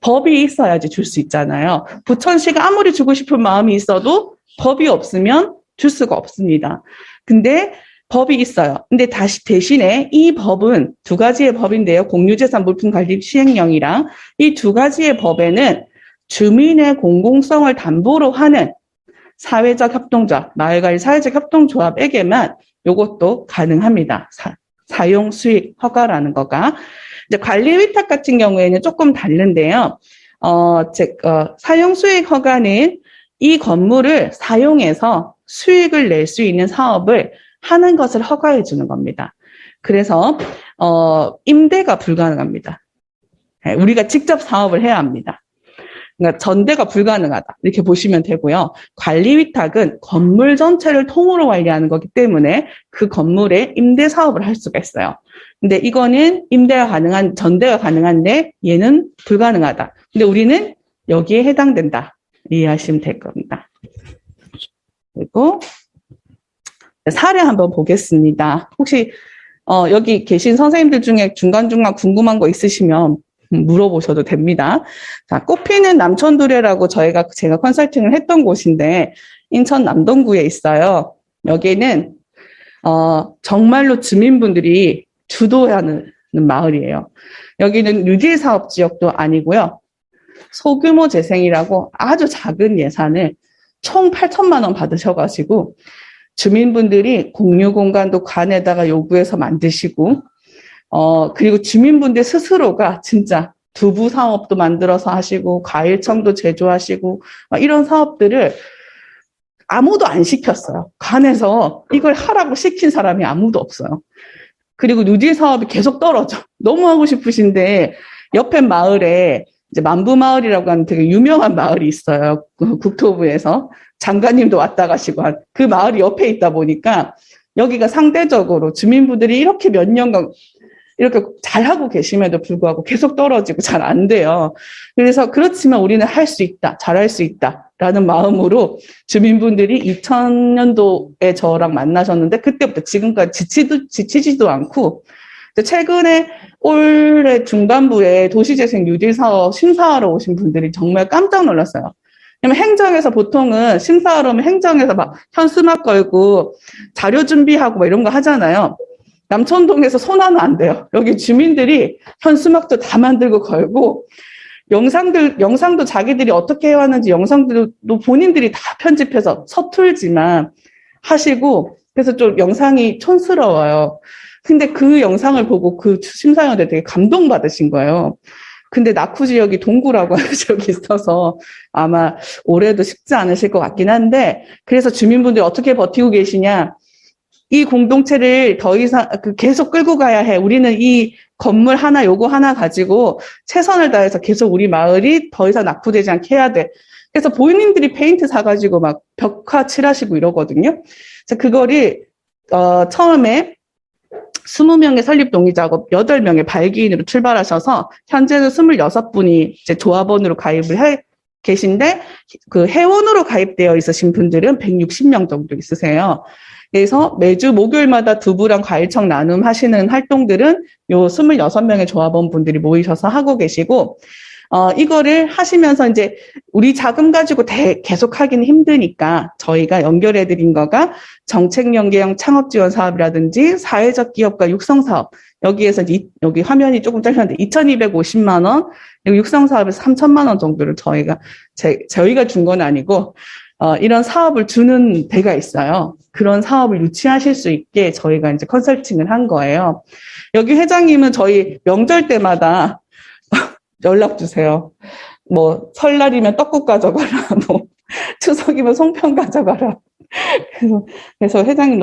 법이 있어야지 줄 수 있잖아요. 부천시가 아무리 주고 싶은 마음이 있어도 법이 없으면 줄 수가 없습니다. 근데 법이 있어요. 근데 대신에 이 법은 2가지의 법인데요. 공유재산 물품관리 시행령이랑 이 2가지의 법에는 주민의 공공성을 담보로 하는 사회적 협동조합, 마을관리 사회적 협동조합에게만 이것도 가능합니다. 사용 수익 허가라는 거가. 이제 관리 위탁 같은 경우에는 조금 다른데요. 사용 수익 허가는 이 건물을 사용해서 수익을 낼 수 있는 사업을 하는 것을 허가해 주는 겁니다. 그래서 임대가 불가능합니다. 우리가 직접 사업을 해야 합니다. 그러니까 전대가 불가능하다 이렇게 보시면 되고요. 관리 위탁은 건물 전체를 통으로 관리하는 거기 때문에 그 건물에 임대 사업을 할 수가 있어요. 근데 이거는 전대가 가능한데 얘는 불가능하다. 근데 우리는 여기에 해당된다. 이해하시면 될 겁니다. 그리고 사례 한번 보겠습니다. 혹시 여기 계신 선생님들 중에 중간중간 궁금한 거 있으시면 물어보셔도 됩니다. 자, 꽃피는 남천두레라고 제가 컨설팅을 했던 곳인데 인천 남동구에 있어요. 여기는 정말로 주민분들이 주도하는 마을이에요. 여기는 뉴딜 사업 지역도 아니고요. 소규모 재생이라고 아주 작은 예산을 총 8천만 원 받으셔가지고 주민분들이 공유 공간도 관에다가 요구해서 만드시고, 그리고 주민분들 스스로가 진짜 두부 사업도 만들어서 하시고, 과일청도 제조하시고, 이런 사업들을 아무도 안 시켰어요. 관에서 이걸 하라고 시킨 사람이 아무도 없어요. 그리고 뉴딜 사업이 계속 떨어져. 너무 하고 싶으신데, 옆에 마을에 이제 만부마을이라고 하는 되게 유명한 마을이 있어요. 국토부에서. 장관님도 왔다 가시고 그 마을이 옆에 있다 보니까 여기가 상대적으로 주민분들이 이렇게 몇 년간 이렇게 잘하고 계심에도 불구하고 계속 떨어지고 잘 안 돼요. 그래서 그렇지만 우리는 할 수 있다, 잘할 수 있다라는 마음으로 주민분들이 2000년도에 저랑 만나셨는데 그때부터 지금까지 지치지도 않고 최근에 올해 중반부에 도시재생 뉴딜 사업 심사하러 오신 분들이 정말 깜짝 놀랐어요. 왜냐면 행정에서 보통은 심사하러 오면 행정에서 막 현수막 걸고 자료 준비하고 막 이런 거 하잖아요. 남천동에서 손 하나 안 돼요. 여기 주민들이 현수막도 다 만들고 걸고 영상도 자기들이 어떻게 해왔는지 영상들도 본인들이 다 편집해서 서툴지만 하시고 그래서 좀 영상이 촌스러워요. 근데 그 영상을 보고 그 심사위원들 되게 감동받으신 거예요. 근데 낙후 지역이 동구라고 하는 지역이 있어서 아마 올해도 쉽지 않으실 것 같긴 한데 그래서 주민분들이 어떻게 버티고 계시냐. 이 공동체를 더 이상 계속 끌고 가야 해. 우리는 이 건물 하나 요거 하나 가지고 최선을 다해서 계속 우리 마을이 더 이상 낙후되지 않게 해야 돼. 그래서 본인들이 페인트 사가지고 막 벽화 칠하시고 이러거든요. 그래서 그거를 처음에 20명의 설립 동의 작업, 8명의 발기인으로 출발하셔서 현재는 26분이 이제 조합원으로 가입을 해 계신데 그 회원으로 가입되어 있으신 분들은 160명 정도 있으세요. 그래서 매주 목요일마다 두부랑 과일청 나눔 하시는 활동들은 요 26명의 조합원 분들이 모이셔서 하고 계시고 이거를 하시면서 이제 우리 자금 가지고 계속 하기는 힘드니까 저희가 연결해 드린 거가 정책 연계형 창업 지원 사업이라든지 사회적 기업과 육성 사업 여기에서 여기 화면이 조금 짧았는데 2,250만 원 그리고 육성 사업에서 3천만 원 정도를 저희가 준 건 아니고 이런 사업을 주는 데가 있어요. 그런 사업을 유치하실 수 있게 저희가 이제 컨설팅을 한 거예요. 여기 회장님은 저희 명절 때마다 연락 주세요. 뭐 설날이면 떡국 가져가라, 뭐 추석이면 송편 가져가라. 그래서 회장님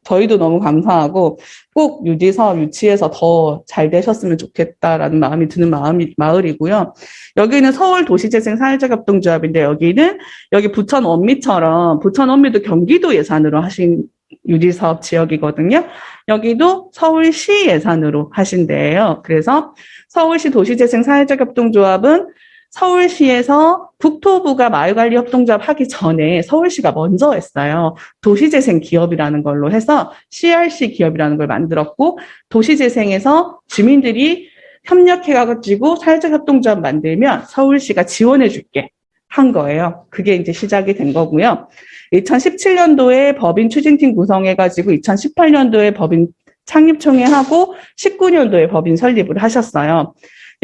저희도 너무 감사하고 꼭 뉴딜 사업 유치해서 더 잘 되셨으면 좋겠다라는 마음이 드는 마을이고요. 여기는 서울 도시재생 사회적 협동조합인데 여기 부천 원미처럼 부천 원미도 경기도 예산으로 하신 뉴딜 사업 지역이거든요. 여기도 서울시 예산으로 하신 데예요. 그래서 서울시 도시재생 사회적 협동조합은 서울시에서 국토부가 마을관리협동조합 하기 전에 서울시가 먼저 했어요. 도시재생 기업이라는 걸로 해서 CRC 기업이라는 걸 만들었고 도시재생에서 주민들이 협력해가지고 사회적 협동조합 만들면 서울시가 지원해줄게 한 거예요. 그게 이제 시작이 된 거고요. 2017년도에 법인 추진팀 구성해가지고 2018년도에 법인 창립총회하고 19년도에 법인 설립을 하셨어요.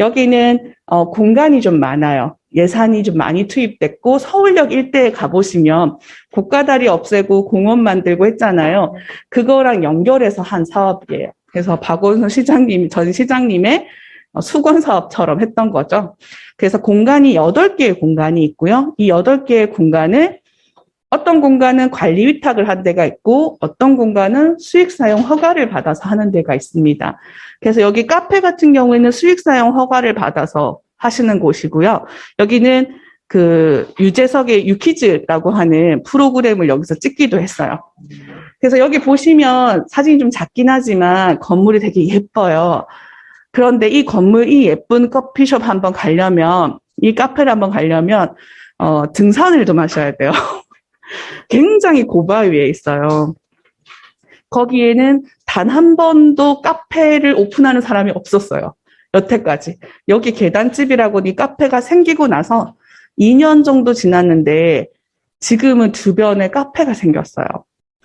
여기는 공간이 좀 많아요. 예산이 좀 많이 투입됐고 서울역 일대에 가보시면 고가다리 없애고 공원 만들고 했잖아요. 그거랑 연결해서 한 사업이에요. 그래서 박원순 전 시장님의 수건 사업처럼 했던 거죠. 그래서 공간이 8개의 공간이 있고요. 이 8개의 공간을 어떤 공간은 관리 위탁을 한 데가 있고 어떤 공간은 수익 사용 허가를 받아서 하는 데가 있습니다. 그래서 여기 카페 같은 경우에는 수익 사용 허가를 받아서 하시는 곳이고요. 여기는 그 유재석의 유키즈라고 하는 프로그램을 여기서 찍기도 했어요. 그래서 여기 보시면 사진이 좀 작긴 하지만 건물이 되게 예뻐요. 그런데 이 건물, 이 예쁜 커피숍 한번 가려면, 이 카페를 한번 가려면 등산을 좀 하셔야 돼요. 굉장히 고바위에 있어요. 거기에는 단 한 번도 카페를 오픈하는 사람이 없었어요. 여태까지. 여기 계단집이라고 이 카페가 생기고 나서 2년 정도 지났는데 지금은 주변에 카페가 생겼어요.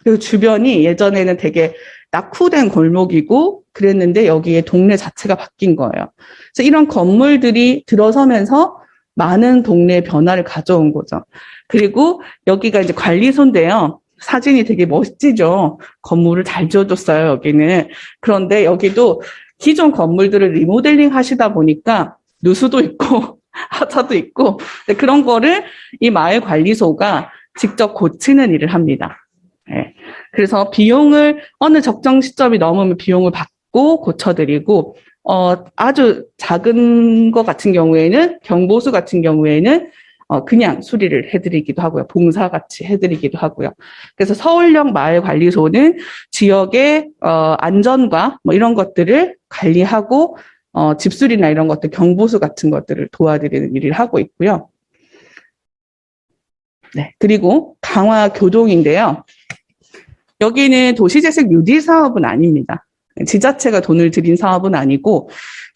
그리고 주변이 예전에는 되게 낙후된 골목이고 그랬는데 여기에 동네 자체가 바뀐 거예요. 그래서 이런 건물들이 들어서면서 많은 동네의 변화를 가져온 거죠. 그리고 여기가 이제 관리소인데요. 사진이 되게 멋지죠. 건물을 잘 지어줬어요, 여기는. 그런데 여기도 기존 건물들을 리모델링 하시다 보니까 누수도 있고 하자도 있고 그런 거를 이 마을 관리소가 직접 고치는 일을 합니다. 네. 그래서 비용을 어느 적정 시점이 넘으면 비용을 받고 고쳐드리고 아주 작은 거 같은 경우에는 경보수 같은 경우에는 그냥 수리를 해드리기도 하고요. 봉사같이 해드리기도 하고요. 그래서 서울역 마을관리소는 지역의 안전과 뭐 이런 것들을 관리하고 집수리나 이런 것들, 경보수 같은 것들을 도와드리는 일을 하고 있고요. 네, 그리고 강화교동인데요. 여기는 도시재생 뉴딜 사업은 아닙니다. 지자체가 돈을 들인 사업은 아니고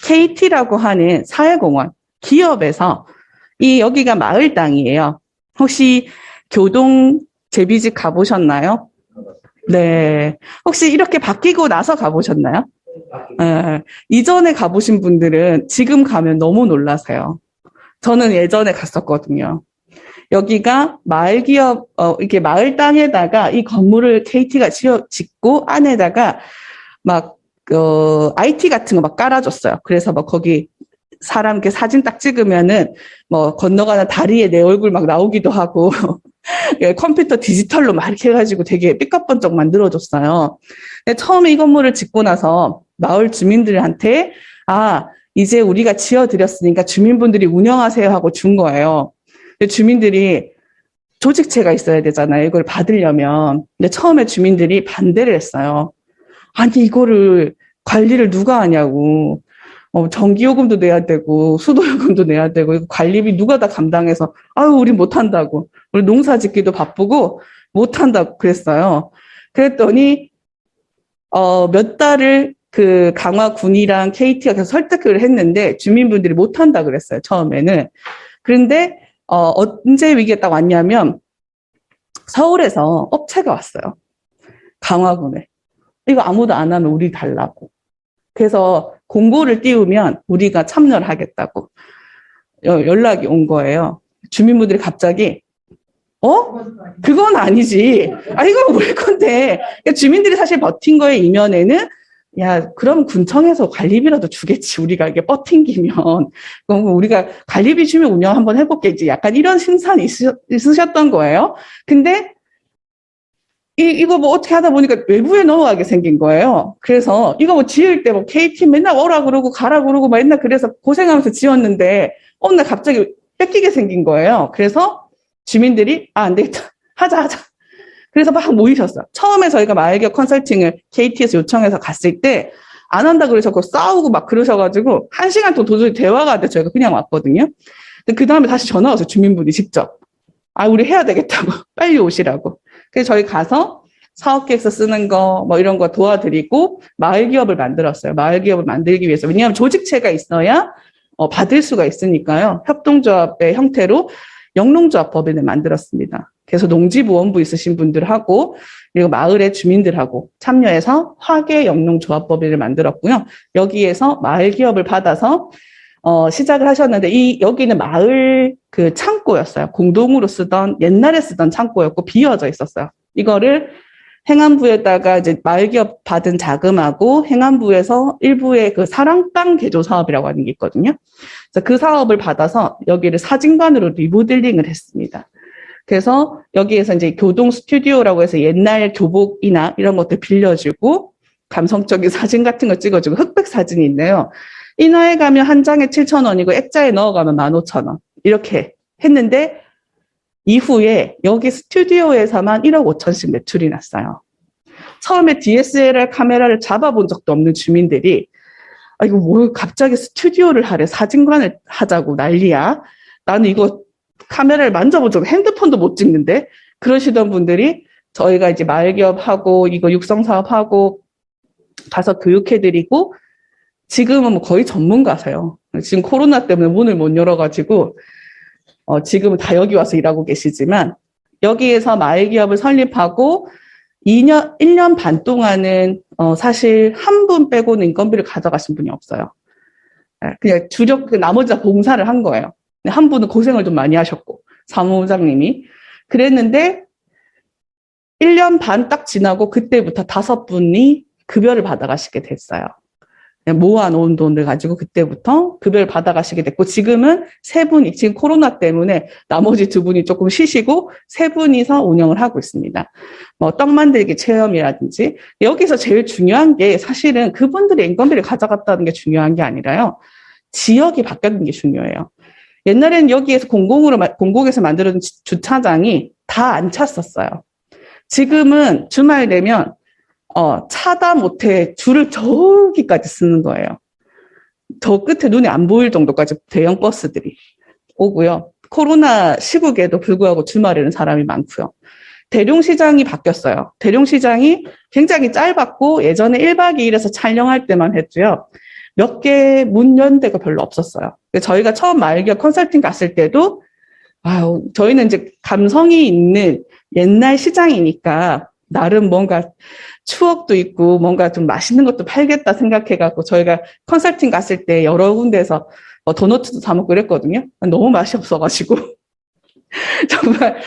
KT라고 하는 사회공원 기업에서 여기가 마을 땅이에요. 혹시 교동 제비집 가보셨나요? 네. 혹시 이렇게 바뀌고 나서 가보셨나요? 이전에 가보신 분들은 지금 가면 너무 놀라세요. 저는 예전에 갔었거든요. 여기가 마을 기업, 이렇게 마을 땅에다가 이 건물을 KT가 짓고 안에다가 막, IT 같은 거 막 깔아줬어요. 그래서 막 거기 사람 이렇게 사진 딱 찍으면은 뭐 건너가는 다리에 내 얼굴 막 나오기도 하고 컴퓨터 디지털로 막 이렇게 해가지고 되게 삐까뻔쩍 만들어줬어요. 근데 처음에 이 건물을 짓고 나서 마을 주민들한테 이제 우리가 지어드렸으니까 주민분들이 운영하세요 하고 준 거예요. 근데 주민들이 조직체가 있어야 되잖아요. 이걸 받으려면. 근데 처음에 주민들이 반대를 했어요. 아니 이거를 관리를 누가 하냐고. 전기요금도 내야 되고 수도요금도 내야 되고 이거 관리비 누가 다 감당해서 우리 못한다고. 우리 농사 짓기도 바쁘고 못한다고 그랬어요. 그랬더니 몇 달을 그 강화군이랑 KT가 계속 설득을 했는데 주민분들이 못한다 그랬어요. 처음에는. 그런데 언제 위기가 딱 왔냐면 서울에서 업체가 왔어요. 강화군에. 이거 아무도 안 하면 우리 달라고. 그래서 공고를 띄우면 우리가 참여를 하겠다고 연락이 온 거예요. 주민분들이 갑자기 그건 아니지. 이건 우리 건데. 그러니까 주민들이 사실 버틴 거의 이면에는 그럼 군청에서 관리비라도 주겠지. 우리가 이게 버팅기면. 그럼 우리가 관리비 주면 운영 한번 해볼겠지. 약간 이런 심산이 있으셨던 거예요. 근데 이거 뭐 어떻게 하다 보니까 외부에 넘어가게 생긴 거예요. 그래서 이거 뭐 지을 때 뭐 KT 맨날 오라 그러고 가라 그러고 막 맨날 그래서 고생하면서 지었는데 어느 날 갑자기 뺏기게 생긴 거예요. 그래서 주민들이 안 되겠다. 하자. 그래서 막 모이셨어요. 처음에 저희가 마을기업 컨설팅을 KT에서 요청해서 갔을 때 안 한다 그러셔서 싸우고 막 그러셔가지고 1시간 동안 도저히 대화가 안 돼 저희가 그냥 왔거든요. 근데 그 다음에 다시 전화 왔어요. 주민분이 직접. 우리 해야 되겠다고. 빨리 오시라고. 그래서 저희 가서 사업계획서 쓰는 거, 뭐 이런 거 도와드리고 마을 기업을 만들었어요. 마을 기업을 만들기 위해서. 왜냐하면 조직체가 있어야 받을 수가 있으니까요. 협동조합의 형태로 영농조합법인을 만들었습니다. 그래서 농지보험부 있으신 분들하고 그리고 마을의 주민들하고 참여해서 화계 영농조합법인을 만들었고요. 여기에서 마을 기업을 받아서 시작을 하셨는데 여기는 마을 그 창고였어요. 공동으로 옛날에 쓰던 창고였고 비어져 있었어요. 이거를 행안부에다가 이제 마을 기업 받은 자금하고 행안부에서 일부의 그 사랑땅 개조 사업이라고 하는 게 있거든요. 그래서 그 사업을 받아서 여기를 사진관으로 리모델링을 했습니다. 그래서 여기에서 이제 교동 스튜디오라고 해서 옛날 교복이나 이런 것들 빌려주고 감성적인 사진 같은 거 찍어주고 흑백 사진이 있네요. 인화에 가면 한 장에 7,000원이고 액자에 넣어가면 15,000원 이렇게 했는데 이후에 여기 스튜디오에서만 1억 5천씩 매출이 났어요. 처음에 DSLR 카메라를 잡아본 적도 없는 주민들이 이거 뭐 갑자기 스튜디오를 하래 사진관을 하자고 난리야. 나는 이거 카메라를 만져본 적 핸드폰도 못 찍는데 그러시던 분들이 저희가 이제 마을기업하고 이거 육성사업하고 가서 교육해드리고 지금은 뭐 거의 전문가세요. 지금 코로나 때문에 문을 못 열어가지고 지금은 다 여기 와서 일하고 계시지만 여기에서 마을기업을 설립하고 1년 반 동안은 사실 한 분 빼고는 인건비를 가져가신 분이 없어요. 그냥 나머지 다 봉사를 한 거예요. 근데 한 분은 고생을 좀 많이 하셨고, 사무장님이. 그랬는데, 1년 반 딱 지나고 그때부터 5분이 급여를 받아가시게 됐어요. 모아놓은 돈을 가지고 그때부터 급여를 받아가시게 됐고, 지금은 3분이, 지금 코로나 때문에 나머지 2분이 조금 쉬시고, 3분이서 운영을 하고 있습니다. 뭐, 떡 만들기 체험이라든지, 여기서 제일 중요한 게 사실은 그분들의 인건비를 가져갔다는 게 중요한 게 아니라요. 지역이 바뀌는 게 중요해요. 옛날에는 여기에서 공공에서 만들어진 주차장이 다 안 찼었어요. 지금은 주말 되면 차다 못해 줄을 저기까지 쓰는 거예요. 저 끝에 눈에 안 보일 정도까지 대형 버스들이 오고요. 코로나 시국에도 불구하고 주말에는 사람이 많고요. 대룡시장이 바뀌었어요. 대룡시장이 굉장히 짧았고 예전에 1박 2일에서 촬영할 때만 했고요. 몇 개 문 연 데가 별로 없었어요. 저희가 처음 마을기업 컨설팅 갔을 때도 저희는 이제 감성이 있는 옛날 시장이니까 나름 뭔가 추억도 있고 뭔가 좀 맛있는 것도 팔겠다 생각해갖고 저희가 컨설팅 갔을 때 여러 군데에서 도너츠도 사 먹고 그랬거든요. 너무 맛이 없어가지고 정말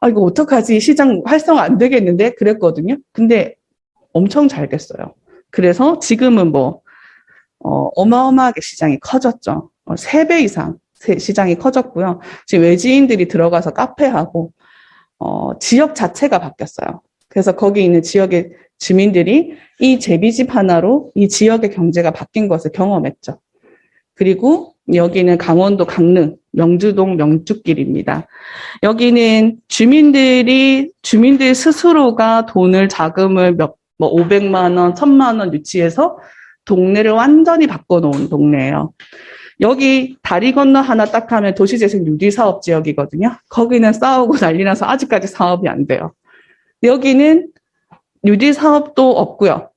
이거 어떡하지, 시장 활성화 안 되겠는데 그랬거든요. 근데 엄청 잘 됐어요. 그래서 지금은 어마어마하게 시장이 커졌죠. 3배 이상 시장이 커졌고요. 지금 외지인들이 들어가서 카페하고 지역 자체가 바뀌었어요. 그래서 거기 있는 지역의 주민들이 이 제비집 하나로 이 지역의 경제가 바뀐 것을 경험했죠. 그리고 여기는 강원도 강릉 명주동 명주길입니다. 여기는 주민들 스스로가 자금을 500만 원, 1000만 원 유치해서 동네를 완전히 바꿔놓은 동네예요. 여기 다리 건너 하나 딱 하면 도시재생 유리사업 지역이거든요. 거기는 싸우고 난리 나서 아직까지 사업이 안 돼요. 여기는 유리사업도 없고요.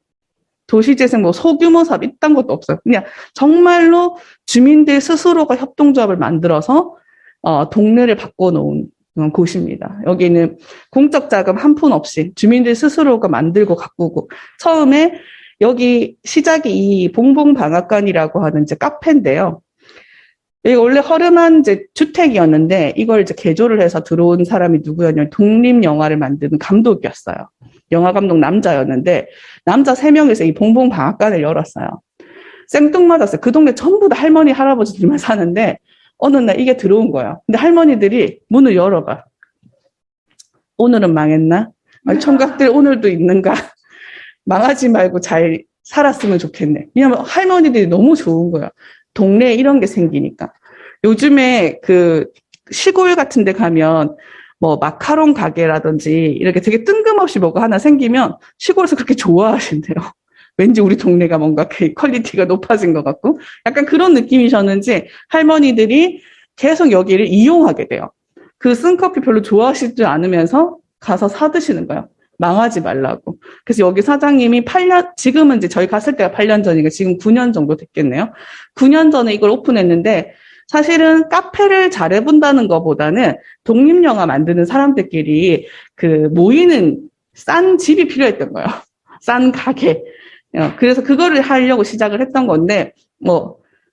도시재생 소규모 사업 이딴 것도 없어요. 그냥 정말로 주민들 스스로가 협동조합을 만들어서 동네를 바꿔놓은 곳입니다. 여기는 공적 자금 한 푼 없이 주민들 스스로가 만들고 가꾸고, 처음에 여기 시작이 이 봉봉방앗간이라고 하는 이제 카페인데요. 여기 원래 허름한 이제 주택이었는데 이걸 이제 개조를 해서 들어온 사람이 누구였냐면 독립 영화를 만드는 감독이었어요. 영화 감독 남자였는데 남자 3명이서 이 봉봉방앗간을 열었어요. 생뚱맞았어요. 그 동네 전부 다 할머니 할아버지들만 사는데 어느 날 이게 들어온 거예요. 근데 할머니들이 문을 열어봐. 오늘은 망했나? 총각들 오늘도 있는가? 망하지 말고 잘 살았으면 좋겠네. 왜냐면 할머니들이 너무 좋은 거예요. 동네에 이런 게 생기니까. 요즘에 그 시골 같은 데 가면 마카롱 가게라든지 이렇게 되게 뜬금없이 뭐가 하나 생기면 시골에서 그렇게 좋아하신대요. 왠지 우리 동네가 뭔가 퀄리티가 높아진 것 같고 약간 그런 느낌이셨는지 할머니들이 계속 여기를 이용하게 돼요. 그 쓴 커피 별로 좋아하시지 않으면서 가서 사 드시는 거예요. 망하지 말라고. 그래서 여기 사장님이 지금은 이제 저희 갔을 때가 8년 전이니까 지금 9년 정도 됐겠네요. 9년 전에 이걸 오픈했는데 사실은 카페를 잘해본다는 것보다는 독립영화 만드는 사람들끼리 모이는 싼 집이 필요했던 거예요. 싼 가게. 그래서 그거를 하려고 시작을 했던 건데,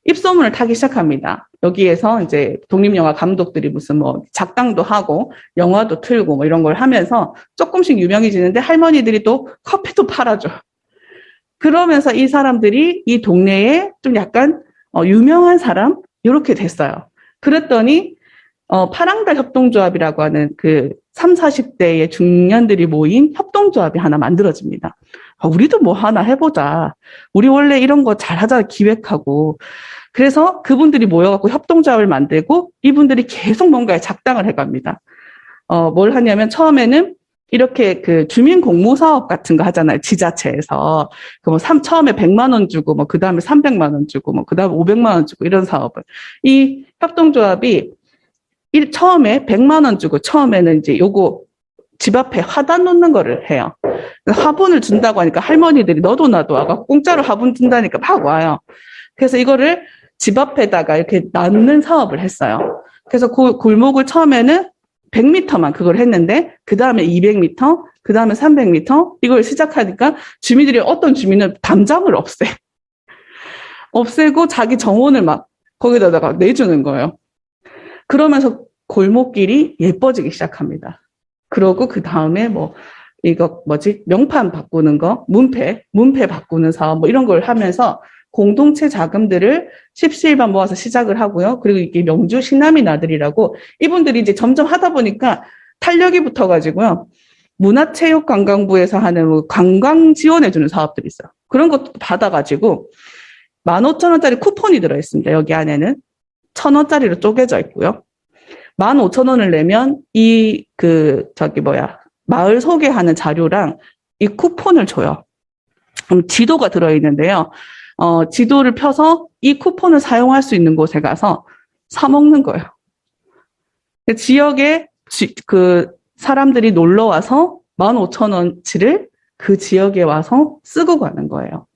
입소문을 타기 시작합니다. 여기에서 이제 독립영화 감독들이 무슨 작당도 하고, 영화도 틀고 이런 걸 하면서 조금씩 유명해지는데 할머니들이 또 커피도 팔아줘. 그러면서 이 사람들이 이 동네에 좀 약간, 유명한 사람? 이렇게 됐어요. 그랬더니, 파랑달 협동조합이라고 하는 3, 40대의 중년들이 모인 협동조합이 하나 만들어집니다. 우리도 뭐 하나 해보자. 우리 원래 이런 거 잘하자 기획하고. 그래서 그분들이 모여갖고 협동조합을 만들고 이분들이 계속 뭔가에 작당을 해갑니다. 뭘 하냐면 처음에는 이렇게 주민 공모 사업 같은 거 하잖아요. 지자체에서. 처음에 100만 원 주고, 그 다음에 300만 원 주고, 그 다음에 500만 원 주고 이런 사업을. 이 협동조합이 처음에 100만 원 주고 처음에는 이제 요거 집 앞에 화단 놓는 거를 해요. 화분을 준다고 하니까 할머니들이 너도 나도 와가 공짜로 화분 준다니까 막 와요. 그래서 이거를 집 앞에다가 이렇게 놔는 사업을 했어요. 그래서 골목을 처음에는 100m만 그걸 했는데 그 다음에 200m, 그 다음에 300m 이걸 시작하니까 어떤 주민은 담장을 없애고 자기 정원을 막 거기다가 내주는 거예요. 그러면서 골목길이 예뻐지기 시작합니다. 그러고 그 다음에 이거 명판 바꾸는 거, 문패 바꾸는 사업 이런 걸 하면서 공동체 자금들을 십시일반 모아서 시작을 하고요. 그리고 이게 명주 신남인 아들이라고 이분들이 이제 점점 하다 보니까 탄력이 붙어가지고요. 문화체육관광부에서 하는 관광 지원해주는 사업들이 있어요. 그런 것도 받아가지고 15,000원짜리 쿠폰이 들어있습니다. 여기 안에는 1,000원짜리로 쪼개져 있고요. 15,000원을 내면 마을 소개하는 자료랑 이 쿠폰을 줘요. 그럼 지도가 들어있는데요. 지도를 펴서 이 쿠폰을 사용할 수 있는 곳에 가서 사 먹는 거예요. 지역에 사람들이 놀러 와서 15,000원치를 그 지역에 와서 쓰고 가는 거예요.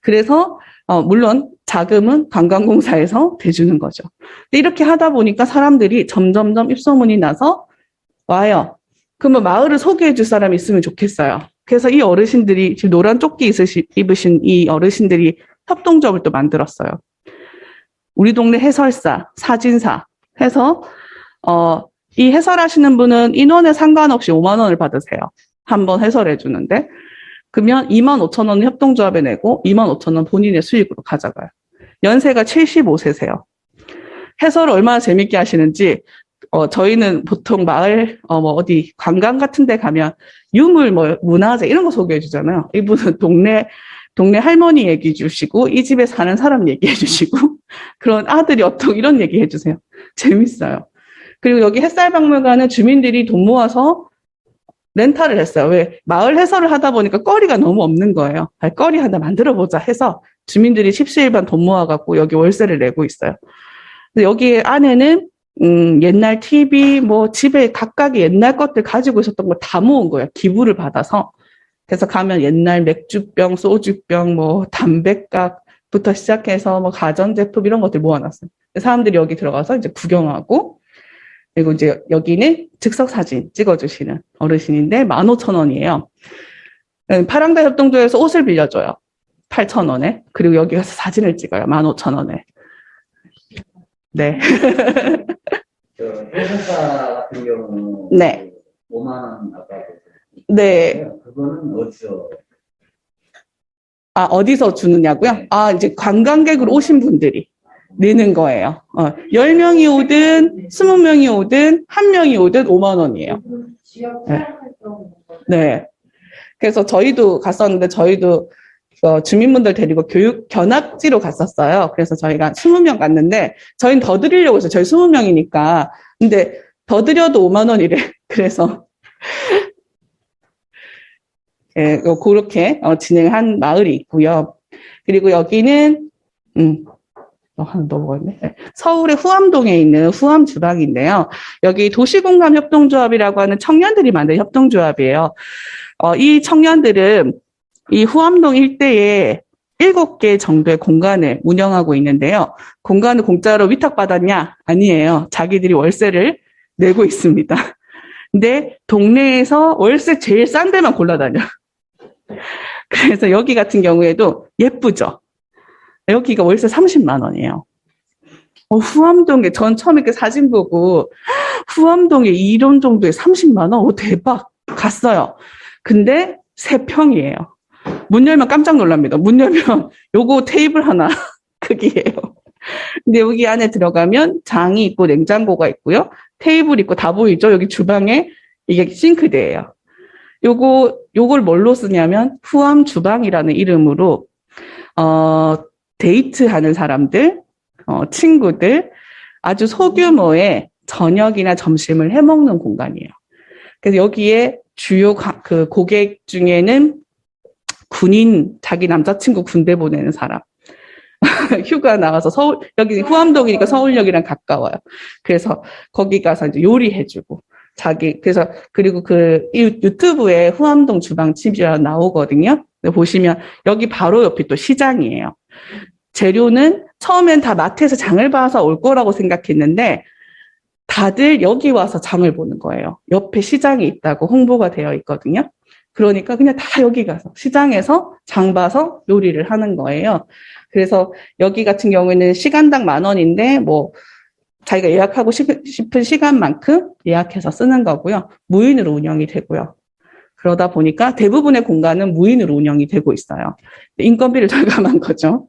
그래서 물론 자금은 관광공사에서 대주는 거죠. 이렇게 하다 보니까 사람들이 점점점 입소문이 나서 와요. 그러면 마을을 소개해 줄 사람이 있으면 좋겠어요. 그래서 이 어르신들이 지금 노란 조끼 입으신 이 어르신들이 협동조합을 또 만들었어요. 우리 동네 해설사, 사진사 해서 이 해설하시는 분은 인원에 상관없이 5만 원을 받으세요. 한번 해설해 주는데 그러면 25,000원은 협동조합에 내고 25,000원 본인의 수익으로 가져가요. 연세가 75세세요. 해설을 얼마나 재밌게 하시는지 저희는 보통 마을 어디 관광 같은 데 가면 유물 문화재 이런 거 소개해 주잖아요. 이분은 동네 할머니 얘기해 주시고 이 집에 사는 사람 얘기해 주시고 그런 아들이 어떻고 이런 얘기 해 주세요. 재밌어요. 그리고 여기 햇살박물관은 주민들이 돈 모아서 렌탈을 했어요. 왜? 마을 해설을 하다 보니까 거리가 너무 없는 거예요. 거리 하나 만들어보자 해서 주민들이 십시일반 돈 모아갖고 여기 월세를 내고 있어요. 근데 여기 안에는 옛날 TV, 집에 각각의 옛날 것들 가지고 있었던 걸 다 모은 거예요. 기부를 받아서. 그래서 가면 옛날 맥주병, 소주병, 담배각부터 시작해서 가전제품 이런 것들 모아놨어요. 사람들이 여기 들어가서 이제 구경하고, 그리고 이제 여기는 즉석 사진 찍어주시는 어르신인데 15,000원이에요. 파랑다 협동조에서 옷을 빌려줘요. 8,000원에. 그리고 여기 가서 사진을 찍어요. 15,000원에. 네. 회사 같은 경우는 네. 5만 원 아까 네. 그거는 어디서? 어디서 주느냐고요? 이제 관광객으로 오신 분들이 내는 거예요. 10명이 오든 20명이 오든 1명이 오든 5만 원이에요. 네. 네. 그래서 저희도 갔었는데 저희도 주민분들 데리고 견학지로 갔었어요. 그래서 저희가 20명 갔는데 저희는 더 드리려고 했어요. 저희 20명이니까. 근데 더 드려도 5만 원이래. 그래서 예, 그렇게 진행한 마을이 있고요. 그리고 여기는 하나 더 먹었네. 서울의 후암동에 있는 후암 주방인데요. 여기 도시공감협동조합이라고 하는 청년들이 만든 협동조합이에요. 이 청년들은 이 후암동 일대에 7개 정도의 공간을 운영하고 있는데요. 공간을 공짜로 위탁받았냐? 아니에요. 자기들이 월세를 내고 있습니다. 근데 동네에서 월세 제일 싼 데만 골라다녀. 그래서 여기 같은 경우에도 예쁘죠? 여기가 월세 30만 원이에요. 후암동에, 전 처음에 그 사진 보고, 후암동에 이런 정도에 30만 원? 대박. 갔어요. 근데 3평이에요. 문 열면 깜짝 놀랍니다. 문 열면 요거 테이블 하나 크기예요. 근데 여기 안에 들어가면 장이 있고 냉장고가 있고요. 테이블 있고 다 보이죠? 여기 주방에 이게 싱크대예요. 요걸 뭘로 쓰냐면 후암 주방이라는 이름으로 데이트하는 사람들, 친구들 아주 소규모의 저녁이나 점심을 해먹는 공간이에요. 그래서 여기에 주요 그 고객 중에는 군인, 자기 남자친구 군대 보내는 사람. 휴가 나가서 여기 후암동이니까 서울역이랑 가까워요. 그래서 거기 가서 이제 요리해주고, 그래서, 그리고 유튜브에 후암동 주방 TV가 나오거든요. 보시면 여기 바로 옆이 또 시장이에요. 재료는 처음엔 다 마트에서 장을 봐서 올 거라고 생각했는데, 다들 여기 와서 장을 보는 거예요. 옆에 시장이 있다고 홍보가 되어 있거든요. 그러니까 그냥 다 여기 가서 시장에서 장 봐서 요리를 하는 거예요. 그래서 여기 같은 경우에는 시간당 10,000원인데 자기가 예약하고 싶은 시간만큼 예약해서 쓰는 거고요. 무인으로 운영이 되고요. 그러다 보니까 대부분의 공간은 무인으로 운영이 되고 있어요. 인건비를 절감한 거죠.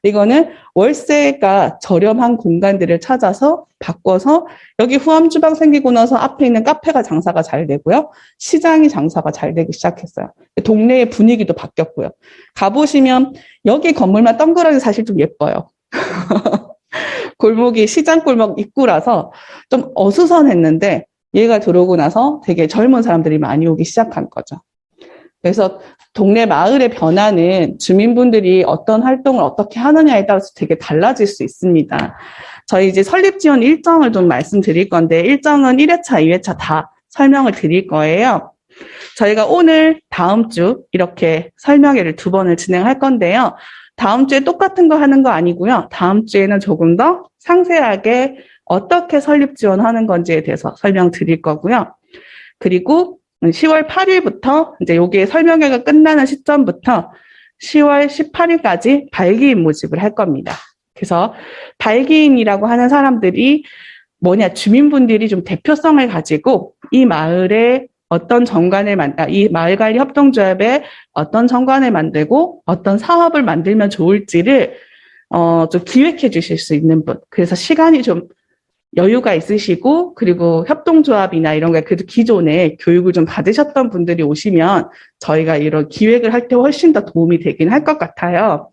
이거는 월세가 저렴한 공간들을 찾아서 바꿔서 여기 후암주방 생기고 나서 앞에 있는 카페가 장사가 잘 되고요. 시장이 장사가 잘 되기 시작했어요. 동네의 분위기도 바뀌었고요. 가보시면 여기 건물만 덩그러니 사실 좀 예뻐요. 골목이 시장 골목 입구라서 좀 어수선했는데 얘가 들어오고 나서 되게 젊은 사람들이 많이 오기 시작한 거죠. 그래서 동네 마을의 변화는 주민분들이 어떤 활동을 어떻게 하느냐에 따라서 되게 달라질 수 있습니다. 저희 이제 설립 지원 일정을 좀 말씀드릴 건데 일정은 1회차, 2회차 다 설명을 드릴 거예요. 저희가 오늘 다음 주 이렇게 설명회를 2번을 진행할 건데요. 다음 주에 똑같은 거 하는 거 아니고요. 다음 주에는 조금 더 상세하게 어떻게 설립 지원하는 건지에 대해서 설명드릴 거고요. 그리고 10월 8일부터 이제 여기에 설명회가 끝나는 시점부터 10월 18일까지 발기인 모집을 할 겁니다. 그래서 발기인이라고 하는 사람들이 뭐냐, 주민분들이 좀 대표성을 가지고 이 마을에 어떤 정관을 이 마을관리협동조합에 어떤 정관을 만들고 어떤 사업을 만들면 좋을지를 좀 기획해 주실 수 있는 분. 그래서 시간이 좀 여유가 있으시고 그리고 협동조합이나 이런 게 그래도 기존에 교육을 좀 받으셨던 분들이 오시면 저희가 이런 기획을 할 때 훨씬 더 도움이 되긴 할 것 같아요.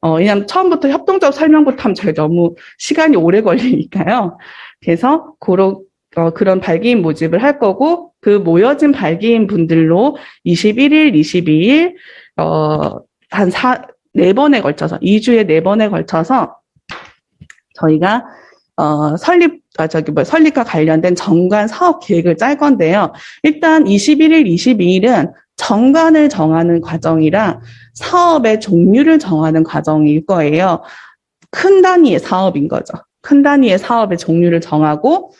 왜냐하면 처음부터 협동조합 설명부터 하면 저희 너무 시간이 오래 걸리니까요. 그래서 그런 발기인 모집을 할 거고 그 모여진 발기인 분들로 21일, 22일 한 4번에 걸쳐서 2주에 4번에 걸쳐서 저희가 설립과 관련된 정관 사업 계획을 짤 건데요. 일단 21일, 22일은 정관을 정하는 과정이랑 사업의 종류를 정하는 과정일 거예요. 큰 단위의 사업인 거죠. 큰 단위의 사업의 종류를 정하고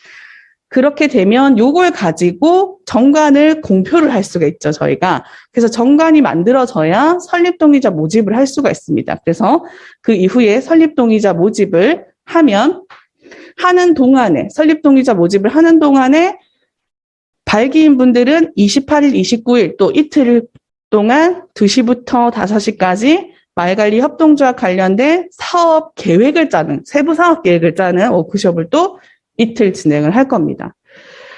그렇게 되면 요걸 가지고 정관을 공표를 할 수가 있죠, 저희가. 그래서 정관이 만들어져야 설립동의자 모집을 할 수가 있습니다. 그래서 그 이후에 설립동의자 모집을 하는 동안에, 설립동의자 모집을 하는 동안에 발기인 분들은 28일, 29일 또 이틀 동안 2시부터 5시까지 마을관리 협동조합 관련된 사업 계획을 짜는, 세부 사업 계획을 짜는 워크숍을 또 이틀 진행을 할 겁니다.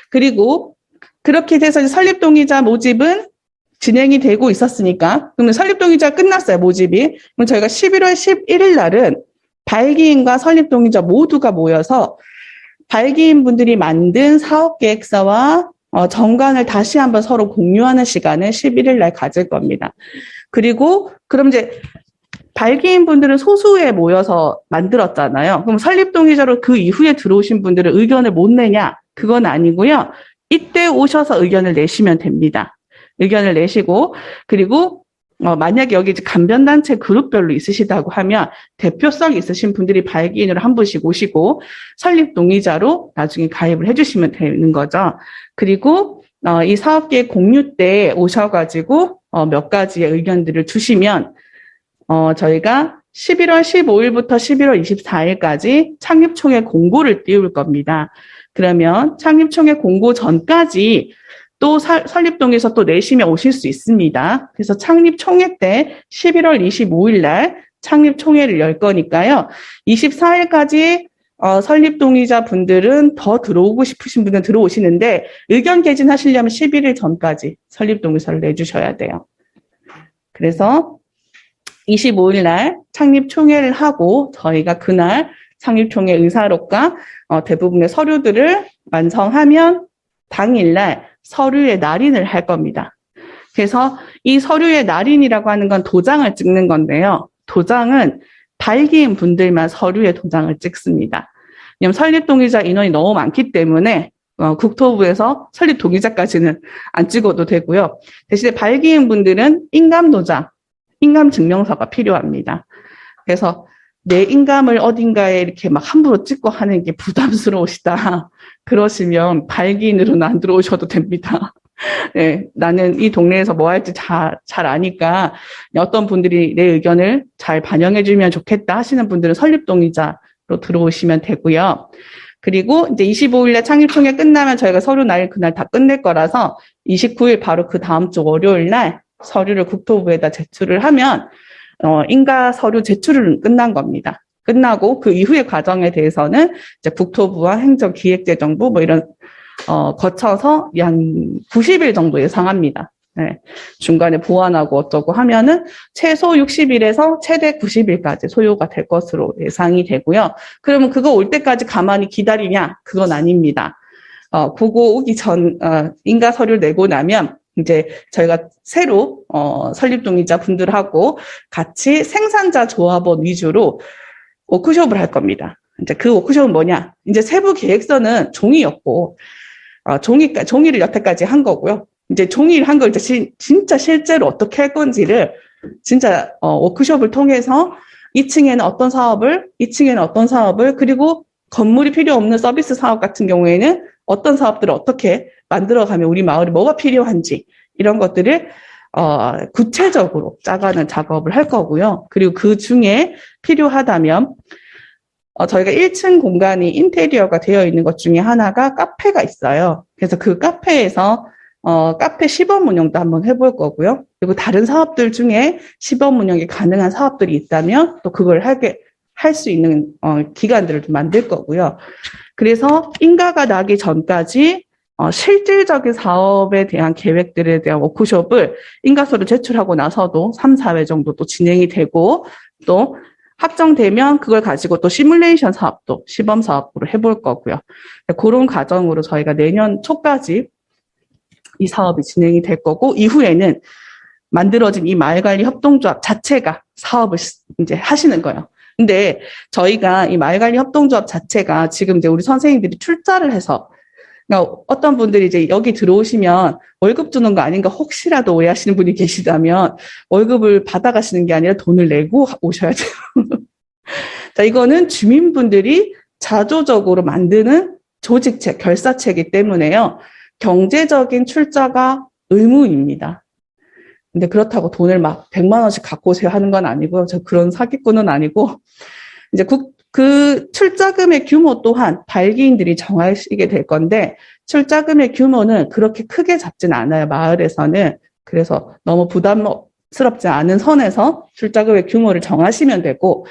그리고 그렇게 돼서 설립동의자 모집은 진행이 되고 있었으니까, 그러면 설립동의자 끝났어요, 모집이. 그럼 저희가 11월 11일 날은 발기인과 설립동의자 모두가 모여서 발기인 분들이 만든 사업계획서와 정관을 다시 한번 서로 공유하는 시간을 11일 날 가질 겁니다. 그리고 그럼 이제 발기인 분들은 소수에 모여서 만들었잖아요. 그럼 설립동의자로 그 이후에 들어오신 분들은 의견을 못 내냐? 그건 아니고요. 이때 오셔서 의견을 내시면 됩니다. 의견을 내시고 그리고 만약에 여기 이제 간변단체 그룹별로 있으시다고 하면 대표성 있으신 분들이 발기인으로 한 분씩 오시고 설립동의자로 나중에 가입을 해주시면 되는 거죠. 그리고 이 사업계획 공유 때 오셔가지고 몇 가지의 의견들을 주시면 저희가 11월 15일부터 11월 24일까지 창립총회 공고를 띄울 겁니다. 그러면 창립총회 공고 전까지 또 설립동에서 또 내시면 오실 수 있습니다. 그래서 창립총회 때 11월 25일 날 창립총회를 열 거니까요. 24일까지 설립동의자 분들은 더 들어오고 싶으신 분들은 들어오시는데 의견 개진하시려면 11일 전까지 설립동의서를 내주셔야 돼요. 그래서 25일 날 창립총회를 하고 저희가 그날 창립총회 의사록과 대부분의 서류들을 완성하면 당일날 서류의 날인을 할 겁니다. 그래서 이 서류의 날인이라고 하는 건 도장을 찍는 건데요. 도장은 발기인 분들만 서류에 도장을 찍습니다. 왜냐하면 설립동의자 인원이 너무 많기 때문에 국토부에서 설립동의자까지는 안 찍어도 되고요. 대신에 발기인 분들은 인감도장, 인감증명서가 필요합니다. 그래서 내 인감을 어딘가에 이렇게 막 함부로 찍고 하는 게 부담스러우시다. 그러시면 발기인으로는 안 들어오셔도 됩니다. 네, 나는 이 동네에서 뭐 할지 잘 아니까 어떤 분들이 내 의견을 잘 반영해 주면 좋겠다 하시는 분들은 설립동의자로 들어오시면 되고요. 그리고 이제 25일에 창립총회 끝나면 저희가 서류 날 그날 다 끝낼 거라서 29일 바로 그 다음 주 월요일 날 서류를 국토부에다 제출을 하면 인가 서류 제출은 끝난 겁니다. 끝나고 그 이후의 과정에 대해서는 이제 국토부와 행정기획재정부 뭐 이런 거쳐서 한 90일 정도 예상합니다. 네. 중간에 보완하고 어쩌고 하면은 최소 60일에서 최대 90일까지 소요가 될 것으로 예상이 되고요. 그러면 그거 올 때까지 가만히 기다리냐? 그건 아닙니다. 그거 오기 전, 인가 서류를 내고 나면 이제 저희가 새로 설립동의자 분들하고 같이 생산자 조합원 위주로 워크숍을 할 겁니다. 이제 그 워크숍은 뭐냐? 이제 세부 계획서는 종이였고 종이를 여태까지 한 거고요. 이제 종이를 한 걸 이제 진짜 실제로 어떻게 할 건지를 진짜 워크숍을 통해서 2층에는 어떤 사업을, 2층에는 어떤 사업을, 그리고 건물이 필요 없는 서비스 사업 같은 경우에는 어떤 사업들을 어떻게 만들어가면 우리 마을에 뭐가 필요한지 이런 것들을 구체적으로 짜가는 작업을 할 거고요. 그리고 그 중에 필요하다면 저희가 1층 공간이 인테리어가 되어 있는 것 중에 하나가 카페가 있어요. 그래서 그 카페에서 카페 시범 운영도 한번 해볼 거고요. 그리고 다른 사업들 중에 시범 운영이 가능한 사업들이 있다면 또 그걸 할 수 있는 기관들을 좀 만들 거고요. 그래서 인가가 나기 전까지 실질적인 사업에 대한 계획들에 대한 워크숍을 인가서를 제출하고 나서도 3, 4회 정도 또 진행이 되고 또 확정되면 그걸 가지고 또 시뮬레이션 사업도 시범 사업으로 해볼 거고요. 그런 과정으로 저희가 내년 초까지 이 사업이 진행이 될 거고 이후에는 만들어진 이 마을관리 협동조합 자체가 사업을 이제 하시는 거예요. 근데 저희가 이 마을관리 협동조합 자체가 지금 이제 우리 선생님들이 출자를 해서 그러니까 어떤 분들이 이제 여기 들어오시면 월급 주는 거 아닌가 혹시라도 오해하시는 분이 계시다면 월급을 받아가시는 게 아니라 돈을 내고 오셔야 돼요. 자, 이거는 주민분들이 자조적으로 만드는 조직책, 결사체이기 때문에요. 경제적인 출자가 의무입니다. 근데 그렇다고 돈을 막 100만 원씩 갖고 오세요 하는 건 아니고요. 저 그런 사기꾼은 아니고 이제 그 출자금의 규모 또한 발기인들이 정하시게 될 건데 출자금의 규모는 그렇게 크게 잡지는 않아요. 마을에서는. 그래서 너무 부담스럽지 않은 선에서 출자금의 규모를 정하시면 되고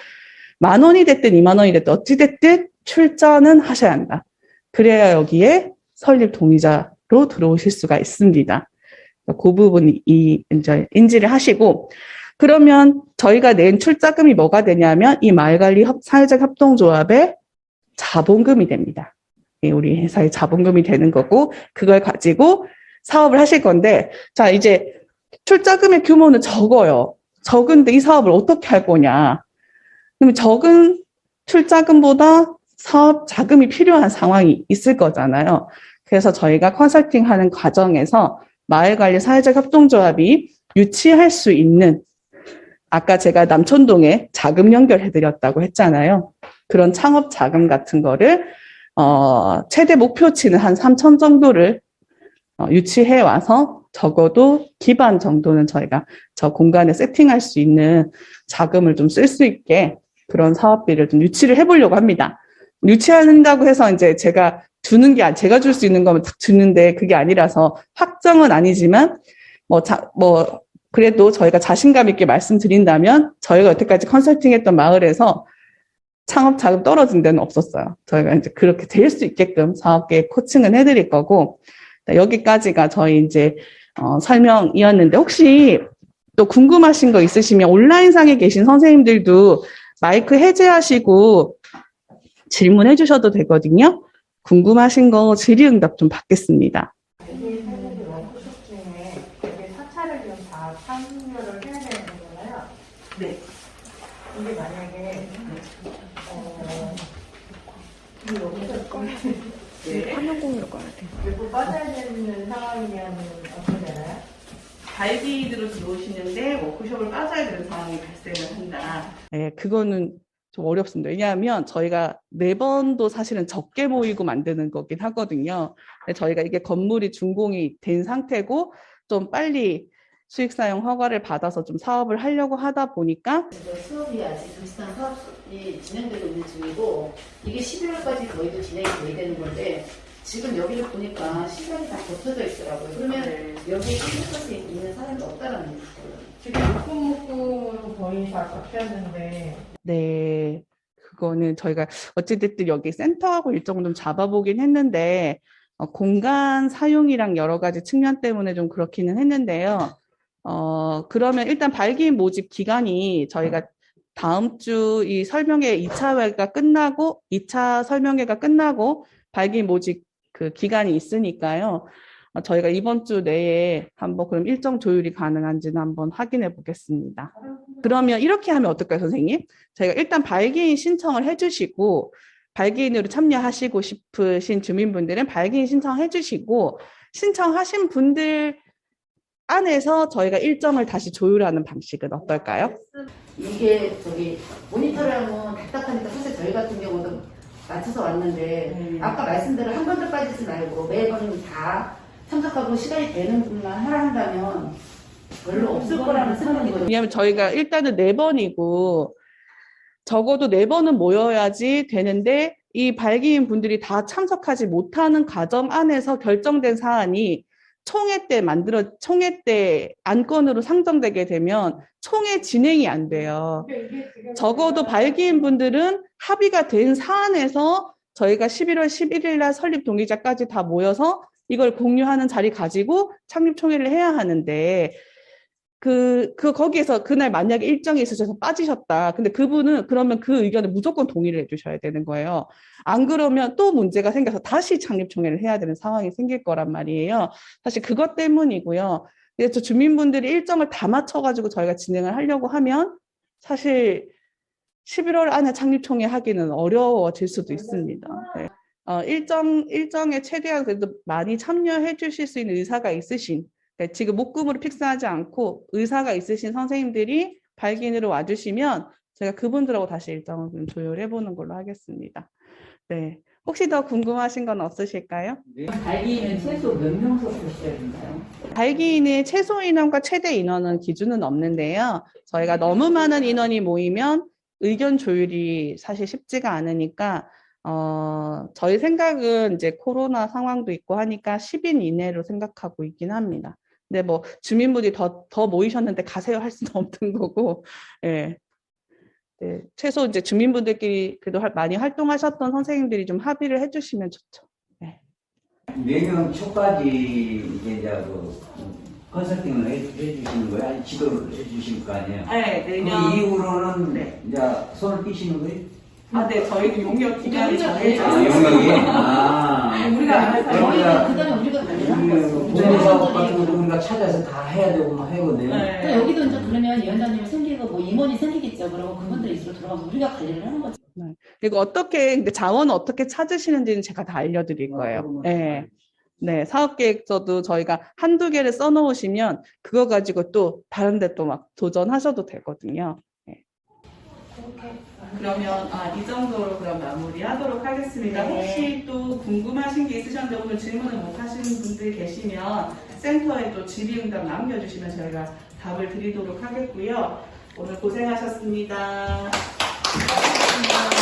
10,000원이 됐든 20,000원이 됐든 어찌됐든 출자는 하셔야 한다. 그래야 여기에 설립 동의자로 들어오실 수가 있습니다. 그 부분 이제 인지를 하시고 그러면 저희가 낸 출자금이 뭐가 되냐면 이 마을관리 사회적 협동조합의 자본금이 됩니다. 우리 회사의 자본금이 되는 거고 그걸 가지고 사업을 하실 건데 자 이제 출자금의 규모는 적어요. 적은데 이 사업을 어떻게 할 거냐. 그러면 적은 출자금보다 사업 자금이 필요한 상황이 있을 거잖아요. 그래서 저희가 컨설팅하는 과정에서 마을관리 사회적 협동조합이 유치할 수 있는 아까 제가 남촌동에 자금 연결해드렸다고 했잖아요. 그런 창업 자금 같은 거를 최대 목표치는 한 3천 정도를 유치해 와서 적어도 기반 정도는 저희가 저 공간에 세팅할 수 있는 자금을 좀 쓸 수 있게 그런 사업비를 좀 유치를 해보려고 합니다. 유치한다고 해서 이제 제가 주는 게 제가 줄 수 있는 거면 딱 주는데 그게 아니라서 확정은 아니지만 그래도 저희가 자신감 있게 말씀드린다면 저희가 여태까지 컨설팅했던 마을에서 창업 자금 떨어진 데는 없었어요. 저희가 이제 그렇게 될 수 있게끔 사업계획 코칭은 해드릴 거고 여기까지가 저희 이제 설명이었는데 혹시 또 궁금하신 거 있으시면 온라인상에 계신 선생님들도 마이크 해제하시고 질문해 주셔도 되거든요. 궁금하신 거 질의응답 좀 받겠습니다. 이게 사람들이 워크숍 중에 이게 사찰을 좀 다 참여를 해야 되는 거잖아요. 네. 근데 만약에 이 워크숍 네. 화면 공유로 꺼야 돼. 몇번 빠져야 되는 상황이면 어떻게 되나요? 발기인으로 들어오시는데 워크숍을 빠져야 되는 상황이 발생을 한다. 네, 그거는 좀 어렵습니다. 왜냐하면 저희가 4번도 사실은 적게 모이고 만드는 거긴 하거든요. 근데 저희가 이게 건물이 준공이 된 상태고 좀 빨리 수익사용 허가를 받아서 좀 사업을 하려고 하다 보니까 수업이 아직 비슷한 수업 이 진행되고 있는 중이고 이게 11월까지 저희도 진행이 돼야 되는 건데 지금 여기를 보니까 시간이 다 겹쳐져 있더라고요. 그러면 여기에 참석할 수 있는 사람이 없다라는 얘기죠. 지금 묶음묶음으로 거의 다 잡혔는데 네. 그거는 저희가 어찌됐든 여기 센터하고 일정을 좀 잡아보긴 했는데, 공간 사용이랑 여러 가지 측면 때문에 좀 그렇기는 했는데요. 그러면 일단 발기인 모집 기간이 저희가 다음 주 이 설명회 2차 회가 끝나고, 2차 설명회가 끝나고 발기인 모집 그 기간이 있으니까요. 저희가 이번 주 내에 한번 그럼 일정 조율이 가능한지는 한번 확인해 보겠습니다. 그러면 이렇게 하면 어떨까요, 선생님? 저희가 일단 발기인 신청을 해주시고, 발기인으로 참여하시고 싶으신 주민분들은 발기인 신청해 주시고, 신청하신 분들 안에서 저희가 일정을 다시 조율하는 방식은 어떨까요? 이게 저기 모니터를 하면 답답하니까 사실 저희 같은 경우도 맞춰서 왔는데 아까 말씀대로 한 번도 빠지지 말고 매번 다 참석하고 시간이 되는 분만 하라 한다면 별로 없을 거라는 생각이 들어요. 왜냐하면 저희가 일단은 4번이고, 적어도 4번은 모여야지 되는데, 이 발기인 분들이 다 참석하지 못하는 과정 안에서 결정된 사안이 총회 때 안건으로 상정되게 되면 총회 진행이 안 돼요. 적어도 발기인 분들은 합의가 된 사안에서 저희가 11월 11일 날 설립 동의자까지 다 모여서 이걸 공유하는 자리 가지고 창립 총회를 해야 하는데, 거기에서 그날 만약에 일정이 있으셔서 빠지셨다. 근데 그분은 그러면 그 의견을 무조건 동의를 해주셔야 되는 거예요. 안 그러면 또 문제가 생겨서 다시 창립총회를 해야 되는 상황이 생길 거란 말이에요. 사실 그것 때문이고요. 그래서 주민분들이 일정을 다 맞춰가지고 저희가 진행을 하려고 하면 사실 11월 안에 창립총회 하기는 어려워질 수도 있습니다. 네. 일정에 최대한 그래도 많이 참여해 주실 수 있는 의사가 있으신, 지금 목금으로 픽스하지 않고 의사가 있으신 선생님들이 발기인으로 와주시면 제가 그분들하고 다시 일정을 좀 조율해보는 걸로 하겠습니다. 네. 혹시 더 궁금하신 건 없으실까요? 발기인은 최소 몇 명서 보셔야 된가요? 발기인의 최소 인원과 최대 인원은 기준은 없는데요. 저희가 너무 많은 인원이 모이면 의견 조율이 사실 쉽지가 않으니까, 저희 생각은 이제 코로나 상황도 있고 하니까 10인 이내로 생각하고 있긴 합니다. 근데 뭐 주민분들이 더 모이셨는데 가세요 할 수는 없는 거고, 예. 네, 최소 이제 주민분들끼리 그래도 많이 활동하셨던 선생님들이 좀 합의를 해주시면 좋죠. 네. 4명 초까지 이제 컨설팅을 해주시는 거예요? 아니, 지도를 해주실 거 아니에요? 네, 그 이후로는 이제 손을 띄시는 거예요? 네, 저희도 용역 기간이 용역이? 우리가 그다음에 우리가 공사업 같은 거 우리가 찾아서 다 해야 되고 막 하거든요. 또 여기도 이제 그러면 위원장님이 생기고 뭐 임원이 생기겠죠. 그러면 그분들이 이리로 들어가서 우리가 관리를 하는 거죠. 네. 그리고 근데 자원을 어떻게 찾으시는지는 제가 다 알려드릴 거예요. 네. 네, 사업계획서도 저희가 한두 개를 써놓으시면 그거 가지고 또 다른 데 또 막 도전하셔도 되거든요. 네. 그러면 이 정도로 그럼 마무리하도록 하겠습니다. 네. 혹시 또 궁금하신 게 있으셨는데 오늘 질문을 못 하시는 분들 계시면 센터에 또 질의응답 남겨주시면 저희가 답을 드리도록 하겠고요. 오늘 고생하셨습니다. 고맙습니다.